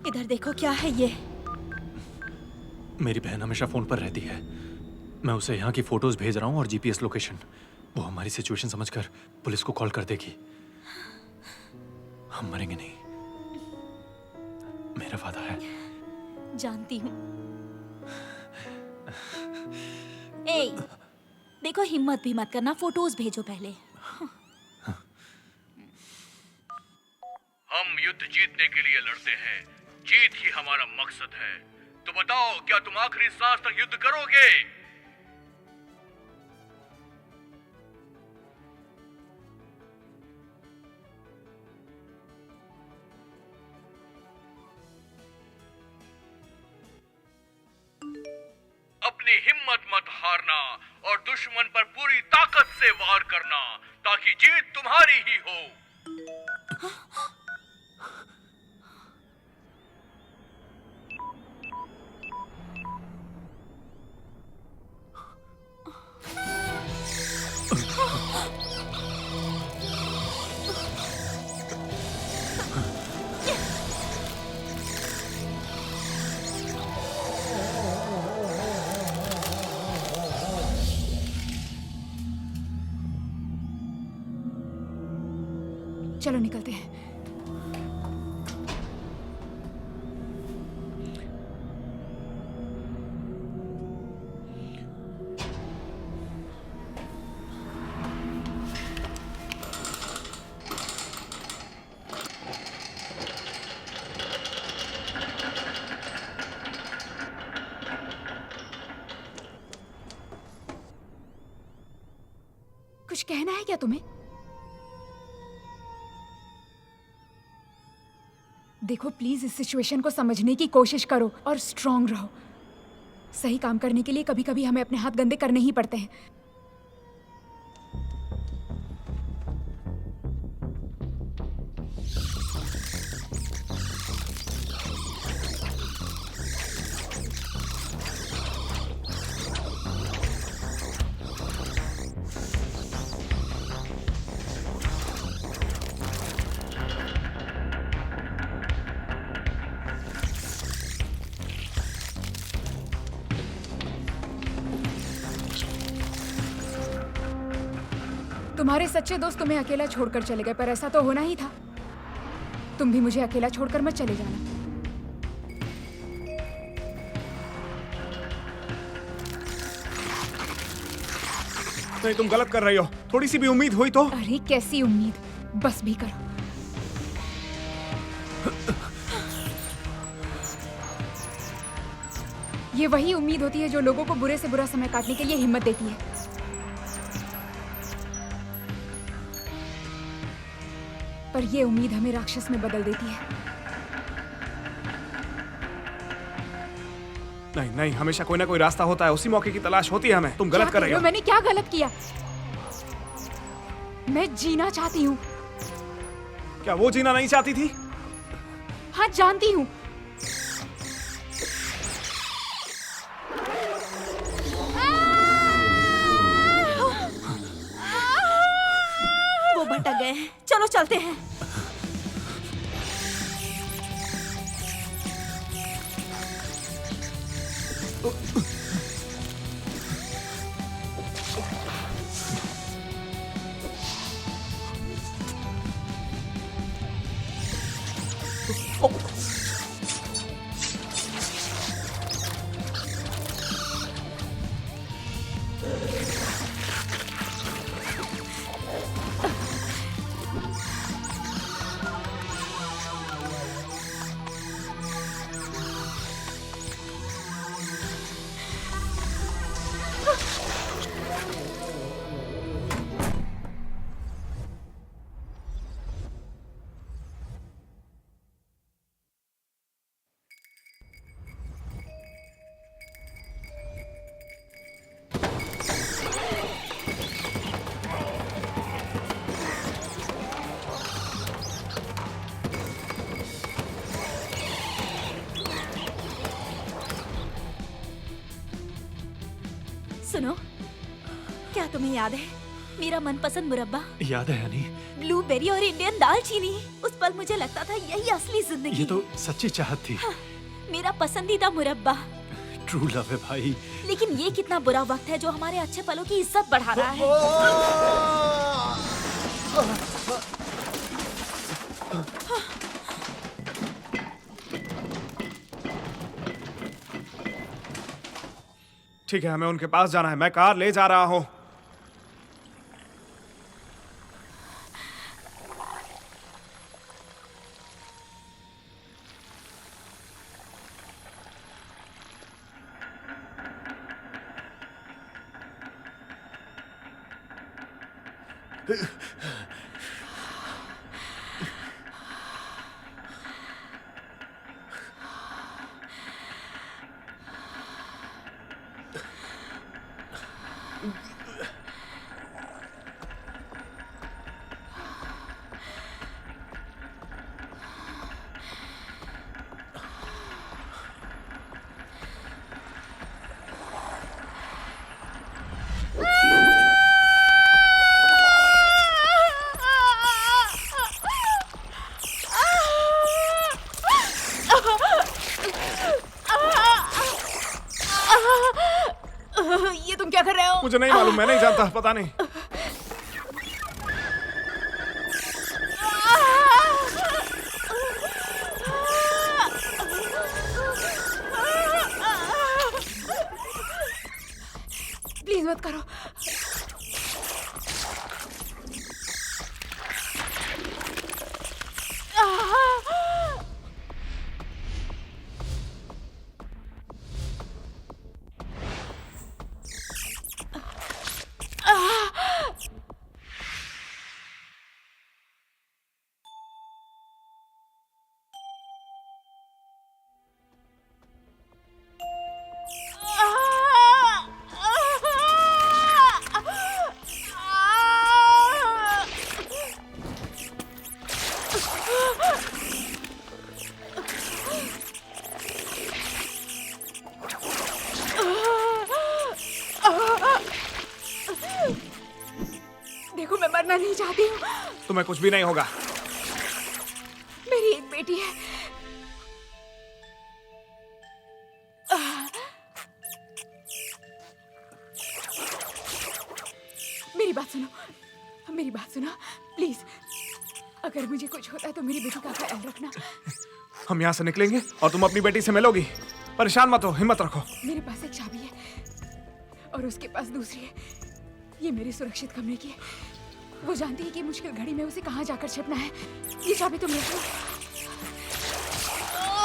इधर देखो, क्या है ये? मेरी बहन हमेशा फोन पर रहती है। मैं उसे यहाँ की फोटोज भेज रहा हूँ और जीपीएस लोकेशन। वो हमारी सिचुएशन समझकर पुलिस को कॉल कर देगी। हम मरेंगे नहीं, मेरा वादा है। जानती हूँ। ए, देखो हिम्मत भी मत करना, फोटोज भेजो पहले। हम युद्ध जीतने के लिए लड़ते हैं, जीत ही हमारा मकसद है। तो बताओ, क्या तुम आखिरी सांस तक युद्ध करोगे? अपनी हिम्मत मत हारना और दुश्मन पर पूरी ताकत से वार करना, ताकि जीत तुम्हारी ही हो। चलो निकलते हैं। कुछ कहना है क्या तुम्हें? देखो प्लीज इस सिचुएशन को समझने की कोशिश करो और स्ट्रांग रहो। सही काम करने के लिए कभी कभी हमें अपने हाथ गंदे करने ही पड़ते हैं। तुम्हारे सच्चे दोस्त तुम्हें अकेला छोड़कर चले गए, पर ऐसा तो होना ही था। तुम भी मुझे अकेला छोड़कर मत चले जाना। नहीं, तुम गलत कर रही हो। थोड़ी सी भी उम्मीद हुई तो। अरे कैसी उम्मीद, बस भी करो। ये वही उम्मीद होती है जो लोगों को बुरे से बुरा समय काटने के लिए हिम्मत देती है। पर ये उम्मीद हमें राक्षस में बदल देती है। नहीं नहीं, हमेशा कोई ना कोई रास्ता होता है, उसी मौके की तलाश होती है हमें। तुम गलत कर रही हो। मैंने क्या गलत किया? मैं जीना चाहती हूँ। क्या वो जीना नहीं चाहती थी? हाँ जानती हूँ। वो भटक गए, चलो चलते हैं। सुनो, क्या तुम्हें याद है मेरा मनपसंद मुरब्बा, याद है यानी? ब्लूबेरी और इंडियन दालचीनी। उस पल मुझे लगता था यही असली जिंदगी। ये तो सच्ची चाहत थी। मेरा पसंदीदा मुरब्बा। ट्रू लव है भाई। लेकिन ये कितना बुरा वक्त है जो हमारे अच्छे पलों की इज्जत बढ़ा रहा है। ठीक है, हमें उनके पास जाना है। मैं कार ले जा रहा हूं। ये तुम क्या कर रहे हो? मुझे नहीं मालूम, मैं नहीं जानता, पता नहीं। प्लीज मत करो। देखो, मैं मरना नहीं चाहती हूँ। तुम्हें कुछ भी नहीं होगा। मेरी एक बेटी है। मेरी बात सुनो, मेरी बात सुनो प्लीज। अगर मुझे कुछ होता है तो मेरी बेटी का ख्याल रखना। हम यहाँ से निकलेंगे और तुम अपनी बेटी से मिलोगी। परेशान मत हो, हिम्मत रखो। मेरे पास एक चाबी है और उसके पास दूसरी है। ये मेरे सुरक्षित कमरे की है। वो जानती है कि मुश्किल घड़ी में उसे कहाँ जाकर छिपना है। ये चाबी तुम रख लो।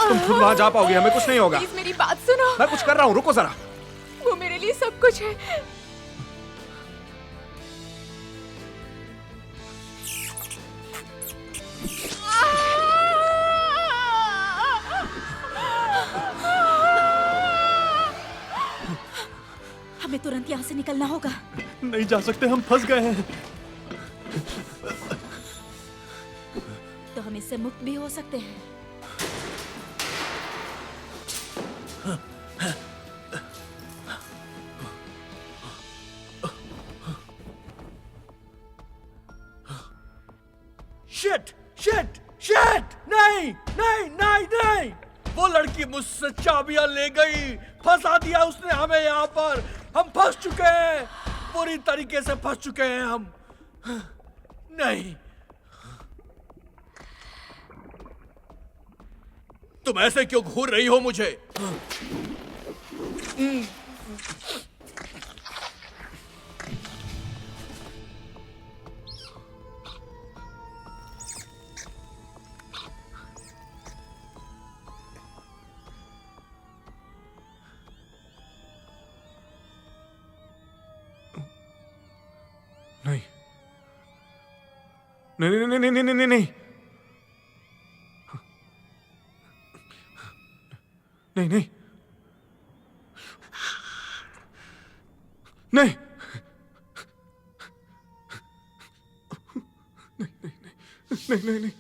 तुम खुद वहां जा पाओगी, हमें कुछ नहीं होगा। प्लीज मेरी बात सुनो। मैं कुछ कर रहा हूँ, रुको जरा। वो मेरे लिए सब कुछ है। हमें तुरंत यहाँ से निकलना होगा। नहीं जा सकते, हम फंस गए हैं। तो हम इससे मुक्त भी हो सकते हैं। Shit shit shit! नहीं नहीं नहीं नहीं! वो लड़की मुझसे चाबियां ले गई। फंसा दिया उसने हमें यहाँ पर। हम फंस चुके हैं, पूरी तरीके से फंस चुके हैं हम। नहीं, तुम ऐसे क्यों घूर रही हो मुझे? नहीं नहीं नहीं नहीं नहीं नहीं नहीं नहीं नहीं नहीं नहीं नहीं नहीं नहीं।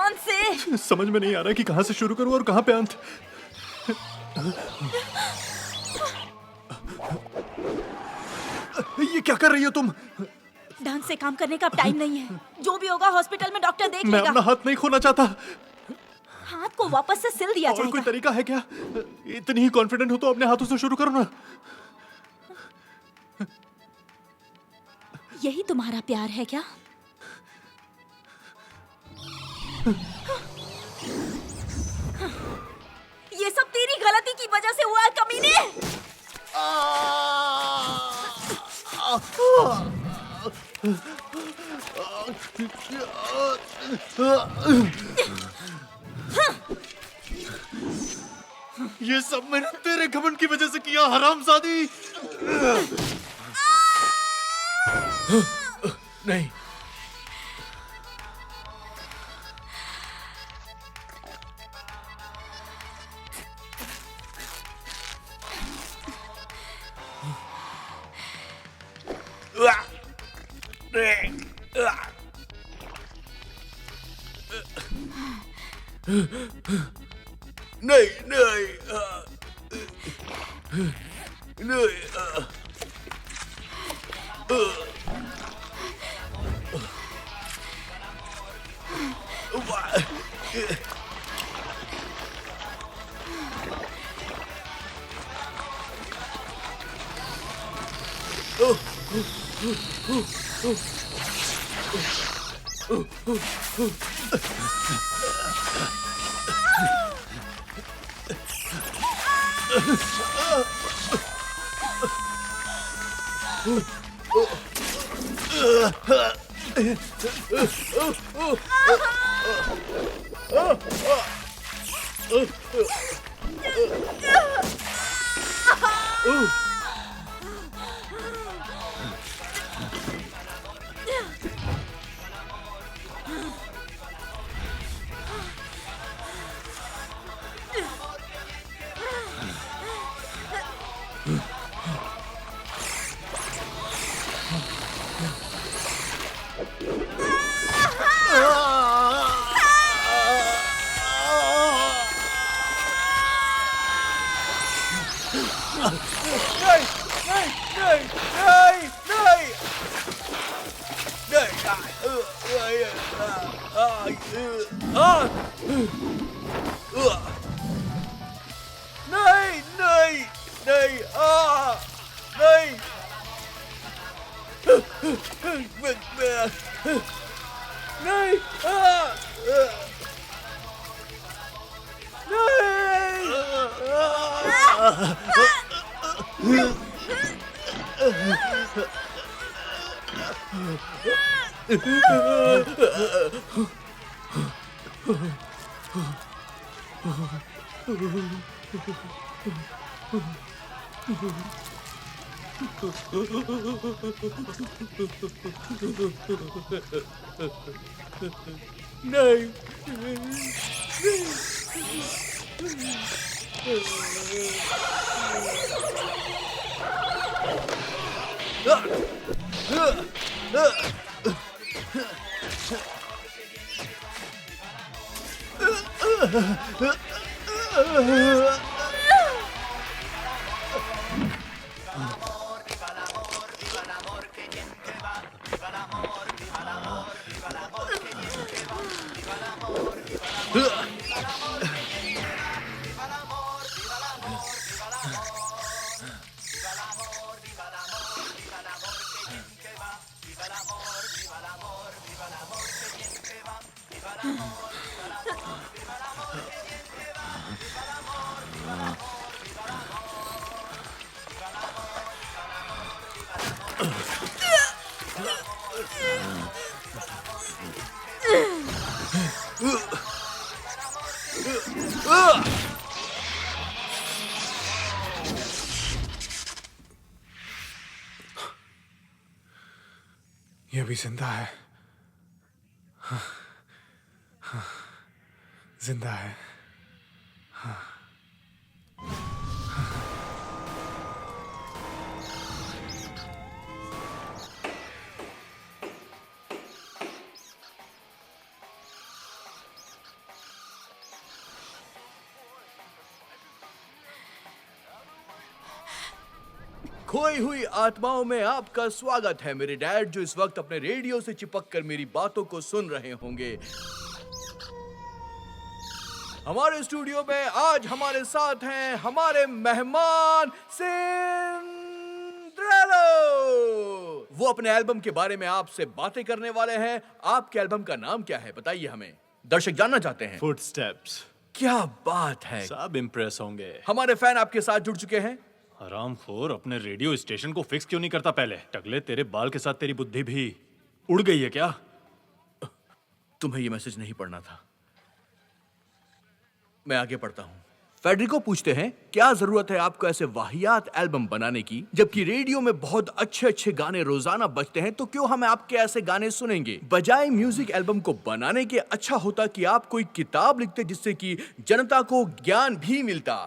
ध्यान से। समझ में नहीं आ रहा कि कहाँ से शुरू करूं और कहाँ पे अंत। ये क्या कर रही हो तुम? ढंग से काम करने का टाइम नहीं है। जो भी होगा हॉस्पिटल में डॉक्टर देख मैं लेगा। अपना हाथ नहीं खोना चाहता। हाथ को वापस से सिल दिया और कोई जाएगा। तरीका है क्या? इतनी ही कॉन्फिडेंट हो तो अपने हाथों से शुरू करो ना। यही तुम्हारा प्यार है क्या? ये सब तेरी गलती की वजह से हुआ है, कमीने। ये सब मैंने तेरे घमंड की वजह से किया, हरामजादी। नहीं, नहीं, नहीं, नहीं, ये अभी जिंदा है। जिंदा है। खोई हुई आत्माओं में आपका स्वागत है मेरे डैड, जो इस वक्त अपने रेडियो से चिपक कर मेरी बातों को सुन रहे होंगे। हमारे स्टूडियो में आज हमारे साथ हैं हमारे मेहमान सिंड्रेलो। वो अपने एल्बम के बारे में आपसे बातें करने वाले हैं। आपके एल्बम का नाम क्या है, बताइए हमें, दर्शक जानना चाहते हैं। फुटस्टेप्स। क्या बात है, सब इम्प्रेस होंगे। हमारे फैन आपके साथ जुड़ चुके हैं। हरामखोर, अपने रेडियो स्टेशन को फिक्स क्यों नहीं करता पहले? टकले, तेरे बाल के साथ तेरी बुद्धि भी उड़ गई है क्या? तुम्हें यह मैसेज नहीं पढ़ना था, मैं आगे पढ़ता हूं। फेडरिको पूछते हैं, क्या जरूरत है आपको ऐसे वाहियात एल्बम बनाने की, जबकि रेडियो में बहुत अच्छे अच्छे गाने रोजाना बजते हैं, तो क्यों हम आपके ऐसे गाने सुनेंगे? बजाय म्यूजिक एल्बम को बनाने के अच्छा होता कि आप कोई किताब लिखते जिससे कि जनता को ज्ञान भी मिलता।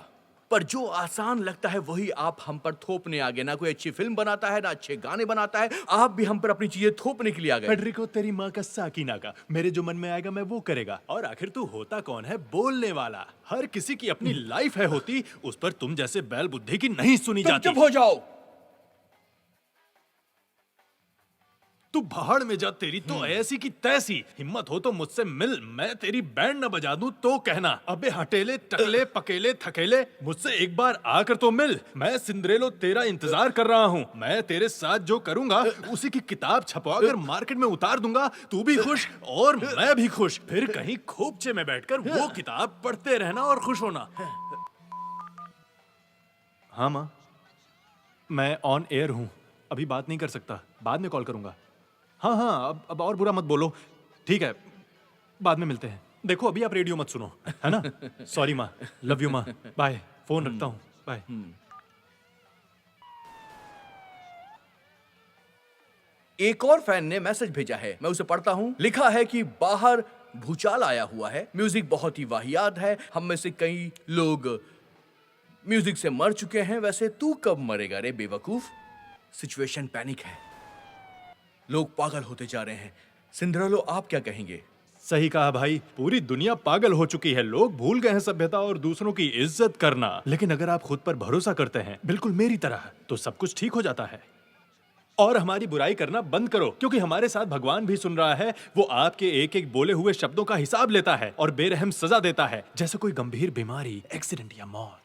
पर जो आसान लगता है वही आप हम पर थोपने आ गए। ना कोई अच्छी फिल्म बनाता है, ना अच्छे गाने बनाता है, आप भी हम पर अपनी चीजें थोपने के लिए आ गए। फेडरिको, तेरी माँ का साकी नाका, मेरे जो मन में आएगा मैं वो करेगा। और आखिर तू होता कौन है? बोलने वाला। हर किसी की अपनी लाइफ है होती, उस पर तुम जैसे बैल बुद्धि की नहीं सुनी जाती। चुप हो जाओ। तू भाड़ में जा, तेरी तो ऐसी की तैसी। हिम्मत हो तो मुझसे मिल, मैं तेरी बैंड न बजा दूं तो कहना। अबे हटेले, टकले, पकेले, थकेले, मुझसे एक बार आकर तो मिल। मैं सिंड्रेलो तेरा इंतजार कर रहा हूँ। मैं तेरे साथ जो करूंगा उसी की किताब छपवाकर मार्केट में उतार दूंगा। तू भी खुश और मैं भी खुश। फिर कहीं खोपचे में बैठकर वो किताब पढ़ते रहना और खुश होना। हाँ माँ, मैं ऑन एयर हूँ, अभी बात नहीं कर सकता, बाद में कॉल करूंगा। हाँ हाँ, अब और बुरा मत बोलो, ठीक है, बाद में मिलते हैं। देखो अभी आप रेडियो मत सुनो, है ना? सॉरी माँ, लव यू माँ, बाय, फोन रखता हूँ, बाय। एक और फैन ने मैसेज भेजा है, मैं उसे पढ़ता हूँ। लिखा है कि बाहर भूचाल आया हुआ है, म्यूजिक बहुत ही वाहियात है, हम में से कई लोग म्यूजिक से मर चुके हैं। वैसे तू कब मरेगा रे बेवकूफ? सिचुएशन पैनिक है, लोग पागल होते जा रहे हैं। सिंड्रेलो, आप क्या कहेंगे? सही कहा भाई, पूरी दुनिया पागल हो चुकी है। लोग भूल गए हैं सभ्यता और दूसरों की इज्जत करना। लेकिन अगर आप खुद पर भरोसा करते हैं, बिल्कुल मेरी तरह, तो सब कुछ ठीक हो जाता है। और हमारी बुराई करना बंद करो, क्योंकि हमारे साथ भगवान भी सुन रहा है। वो आपके एक एक बोले हुए शब्दों का हिसाब लेता है और बेरहम सजा देता है, जैसे कोई गंभीर बीमारी, एक्सीडेंट या मौत।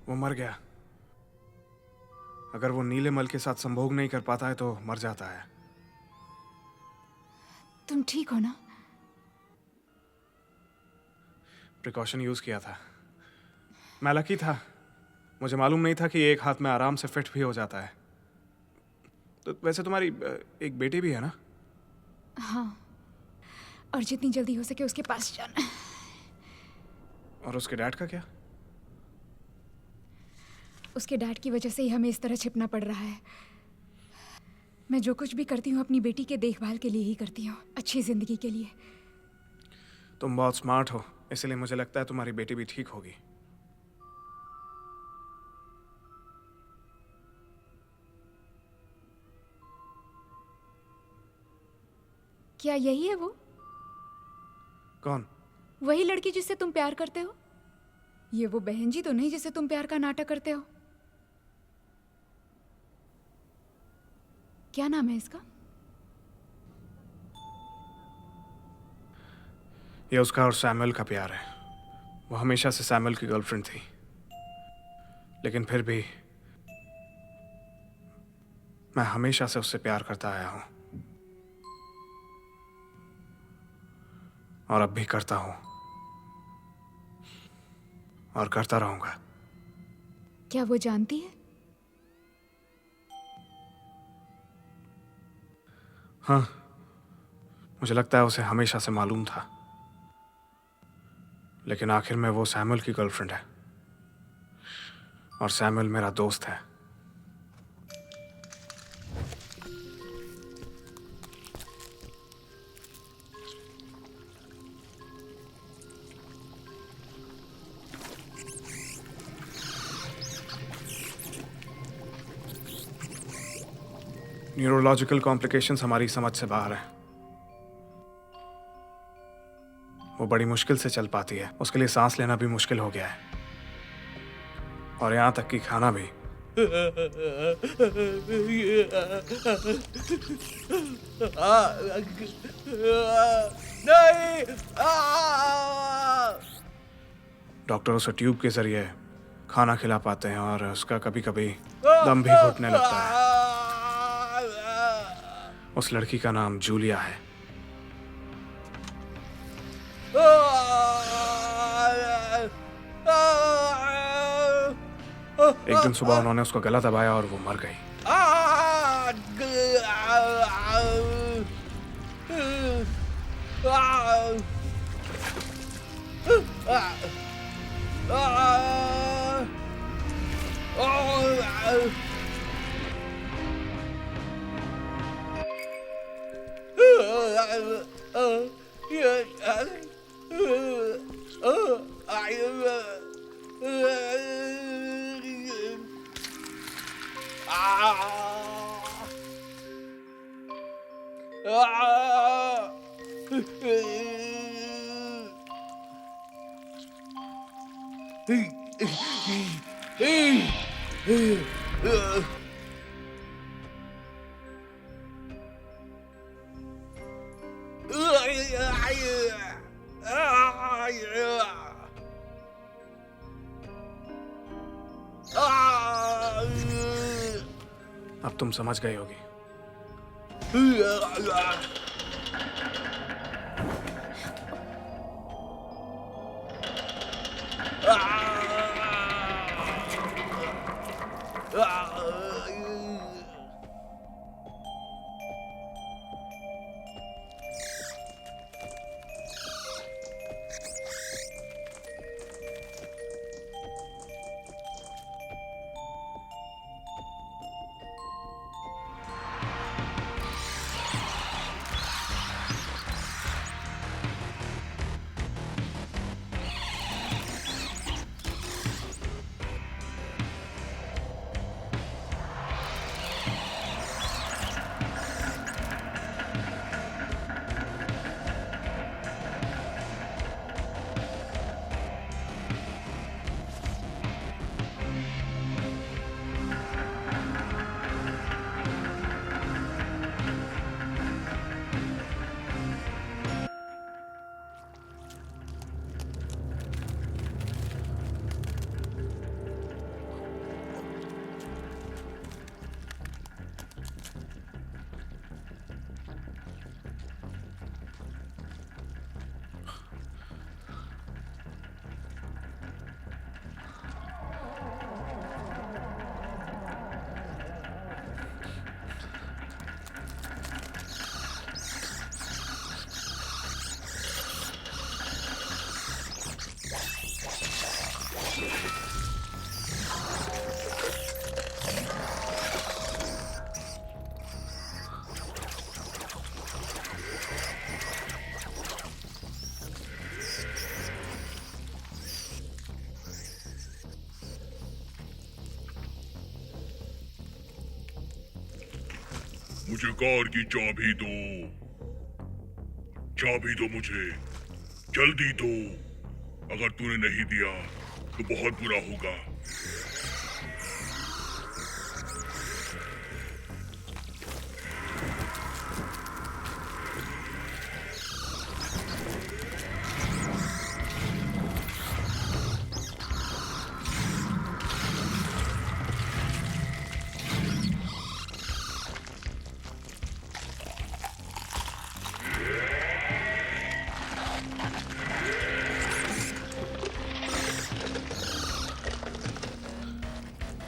वो मर गया। अगर वो नीलेमल के साथ संभोग नहीं कर पाता है तो मर जाता है। तुम ठीक हो ना? प्रिकॉशन यूज किया था। मैं लकी था, मुझे मालूम नहीं था कि एक हाथ में आराम से फिट भी हो जाता है। तो वैसे तुम्हारी एक बेटी भी है ना? हाँ, और जितनी जल्दी हो सके उसके पास जाना। और उसके डैड का क्या? उसके डैड की वजह से ही हमें इस तरह छिपना पड़ रहा है। मैं जो कुछ भी करती हूँ अपनी बेटी के देखभाल के लिए ही करती हूँ, अच्छी जिंदगी के लिए। तुम बहुत स्मार्ट हो, इसलिए मुझे लगता है तुम्हारी बेटी भी ठीक होगी। क्या यही है वो? कौन? वही लड़की जिससे तुम प्यार करते हो? ये वो बहन जी तो नहीं जिससे तुम प्यार का नाटक करते हो? क्या नाम है इसका? ये उसका और सैमुअल का प्यार है। वो हमेशा से सैमुअल की गर्लफ्रेंड थी, लेकिन फिर भी मैं हमेशा से उससे प्यार करता आया हूं और अब भी करता हूं और करता रहूंगा। क्या वो जानती है? हाँ, मुझे लगता है उसे हमेशा से मालूम था, लेकिन आखिर में वो सैमुअल की गर्लफ्रेंड है और सैमुअल मेरा दोस्त है। न्यूरोलॉजिकल कॉम्प्लिकेशंस हमारी समझ से बाहर है। वो बड़ी मुश्किल से चल पाती है, उसके लिए सांस लेना भी मुश्किल हो गया है और यहाँ तक कि खाना भी। नहीं। डॉक्टर उसे ट्यूब के जरिए खाना खिला पाते हैं और उसका कभी कभी दम भी घुटने लगता है। उस लड़की का नाम जूलिया है। एक दिन सुबह उन्होंने उसका गला दबाया और वो मर गई। अब तुम समझ गई होगी। मुझे कार की चाबी दो। चाबी दो मुझे, जल्दी दो। अगर तूने नहीं दिया तो बहुत बुरा होगा।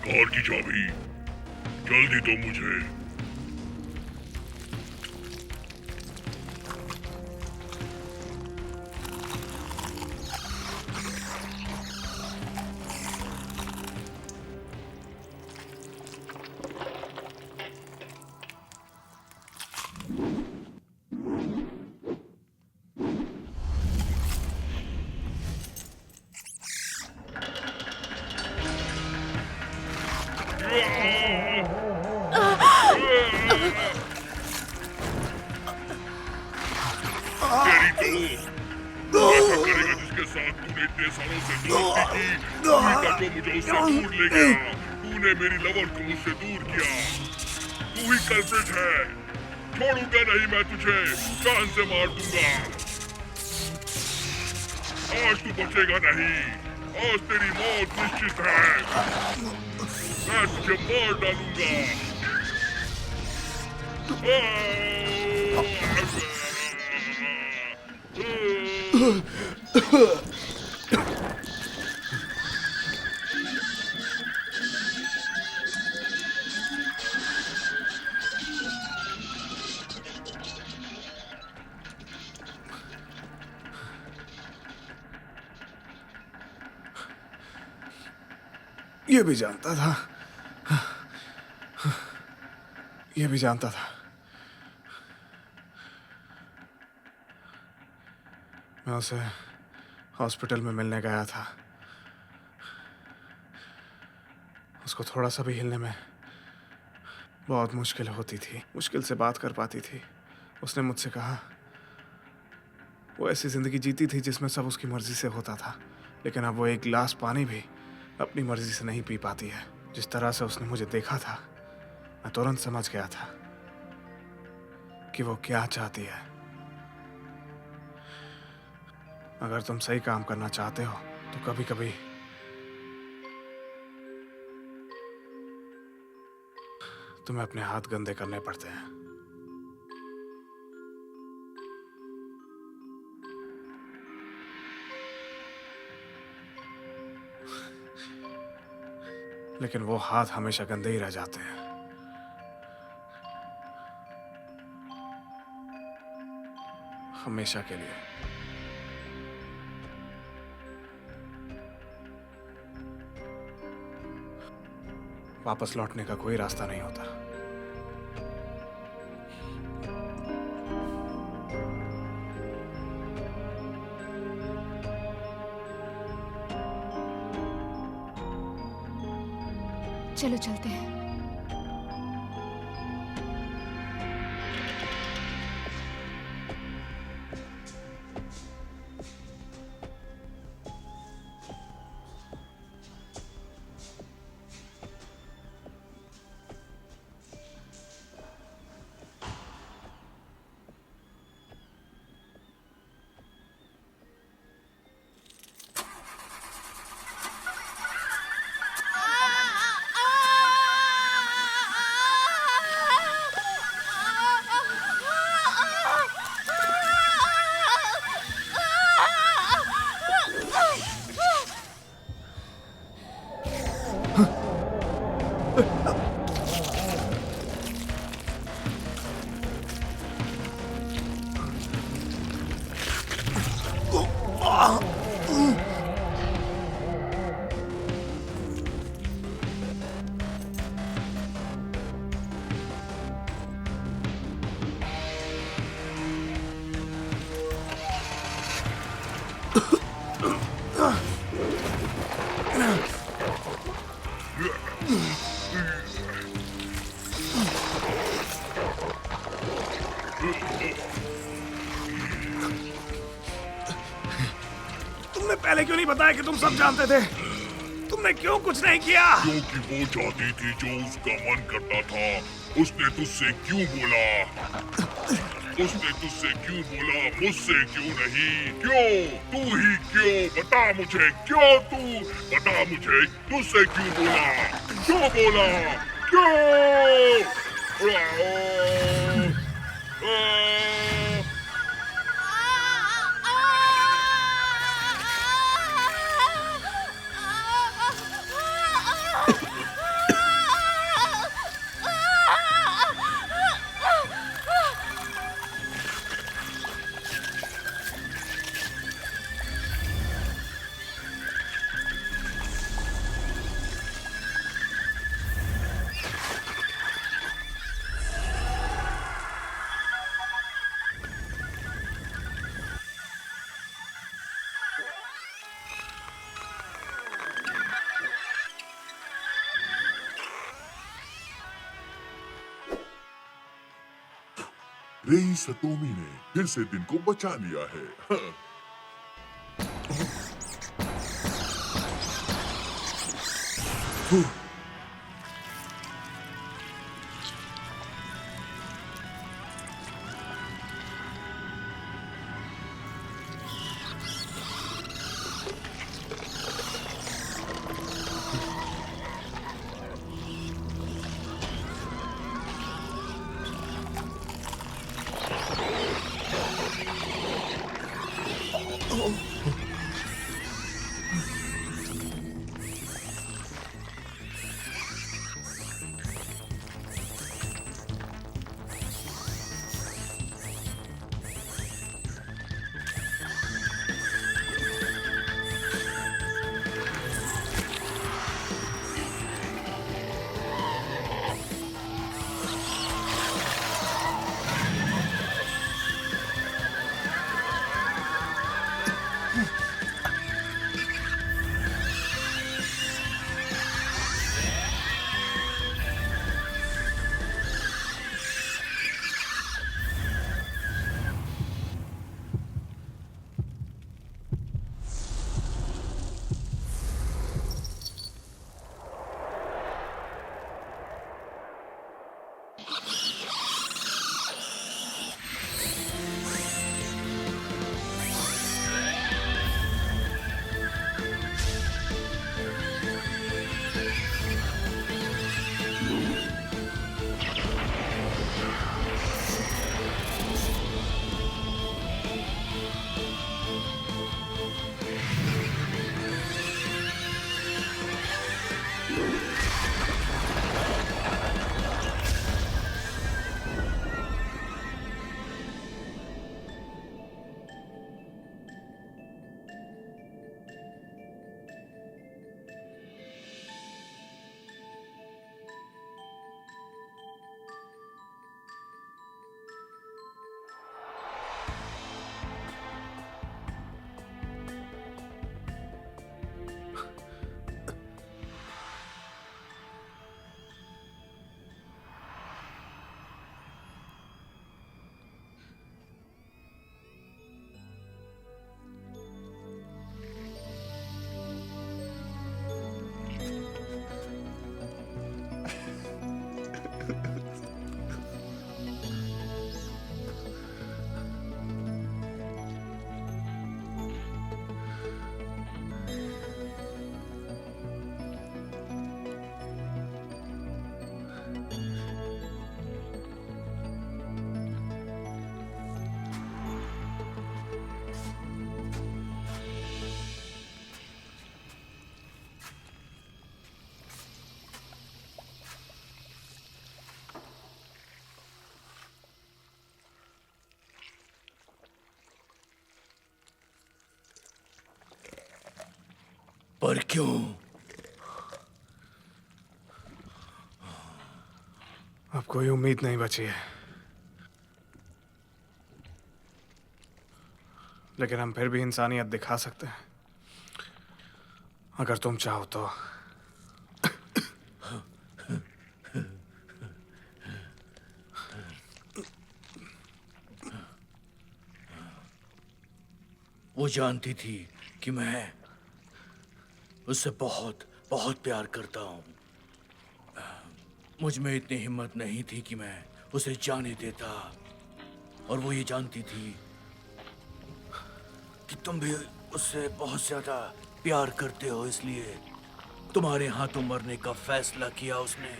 कार की चाबी, जल्दी दो मुझे। तेरी तो ऐसा करेगा जिसके साथ तूने इतने सालों से दोस्ती की, उल्टा तो मुझे उससे दूर ले गया। तूने मेरी लवर को मुझसे दूर किया। तू ही कल्प्रिट है। छोड़ूंगा नहीं मैं तुझे, जान से मार दूंगा। आज तू बचेगा नहीं, आज तेरी मौत निश्चित है। मैं तुझे मार डालूंगा। ये भी जानता था, ये भी जानता था। मैं उसे हॉस्पिटल में मिलने गया था। उसको थोड़ा सा भी हिलने में बहुत मुश्किल होती थी, मुश्किल से बात कर पाती थी। उसने मुझसे कहा वो ऐसी जिंदगी जीती थी जिसमें सब उसकी मर्जी से होता था, लेकिन अब वो एक गिलास पानी भी अपनी मर्जी से नहीं पी पाती है। जिस तरह से उसने मुझे देखा था, मैं तुरंत समझ गया था कि वो क्या चाहती है। अगर तुम सही काम करना चाहते हो तो कभी कभी तुम्हें अपने हाथ गंदे करने पड़ते हैं। लेकिन वो हाथ हमेशा गंदे ही रह जाते हैं। हमेशा के लिए। वापस लौटने का कोई रास्ता नहीं होता। चलो चलते हैं। पहले क्यों नहीं बताया कि तुम सब जानते थे? तुमने क्यों कुछ नहीं किया? क्योंकि वो चाहती थी जो उसका मन करता था। उसने तुझसे क्यों बोला? उसने तुझसे क्यों बोला? मुझसे क्यों नहीं? क्यों? तू ही क्यों? बता मुझे, क्यों तू? बता मुझे, तुझसे क्यों बोला? क्यों बोला? क्यों? रेई सतोमी ने फिर से दिन को बचा लिया है। पर क्यों? अब कोई उम्मीद नहीं बची है, लेकिन हम फिर भी इंसानियत दिखा सकते हैं अगर तुम चाहो तो। वो जानती थी कि मैं उससे बहुत बहुत प्यार करता हूँ। मुझ में इतनी हिम्मत नहीं थी कि मैं उसे जाने देता, और वो ये जानती थी कि तुम भी उससे बहुत ज्यादा प्यार करते हो, इसलिए तुम्हारे हाथों मरने का फैसला किया उसने।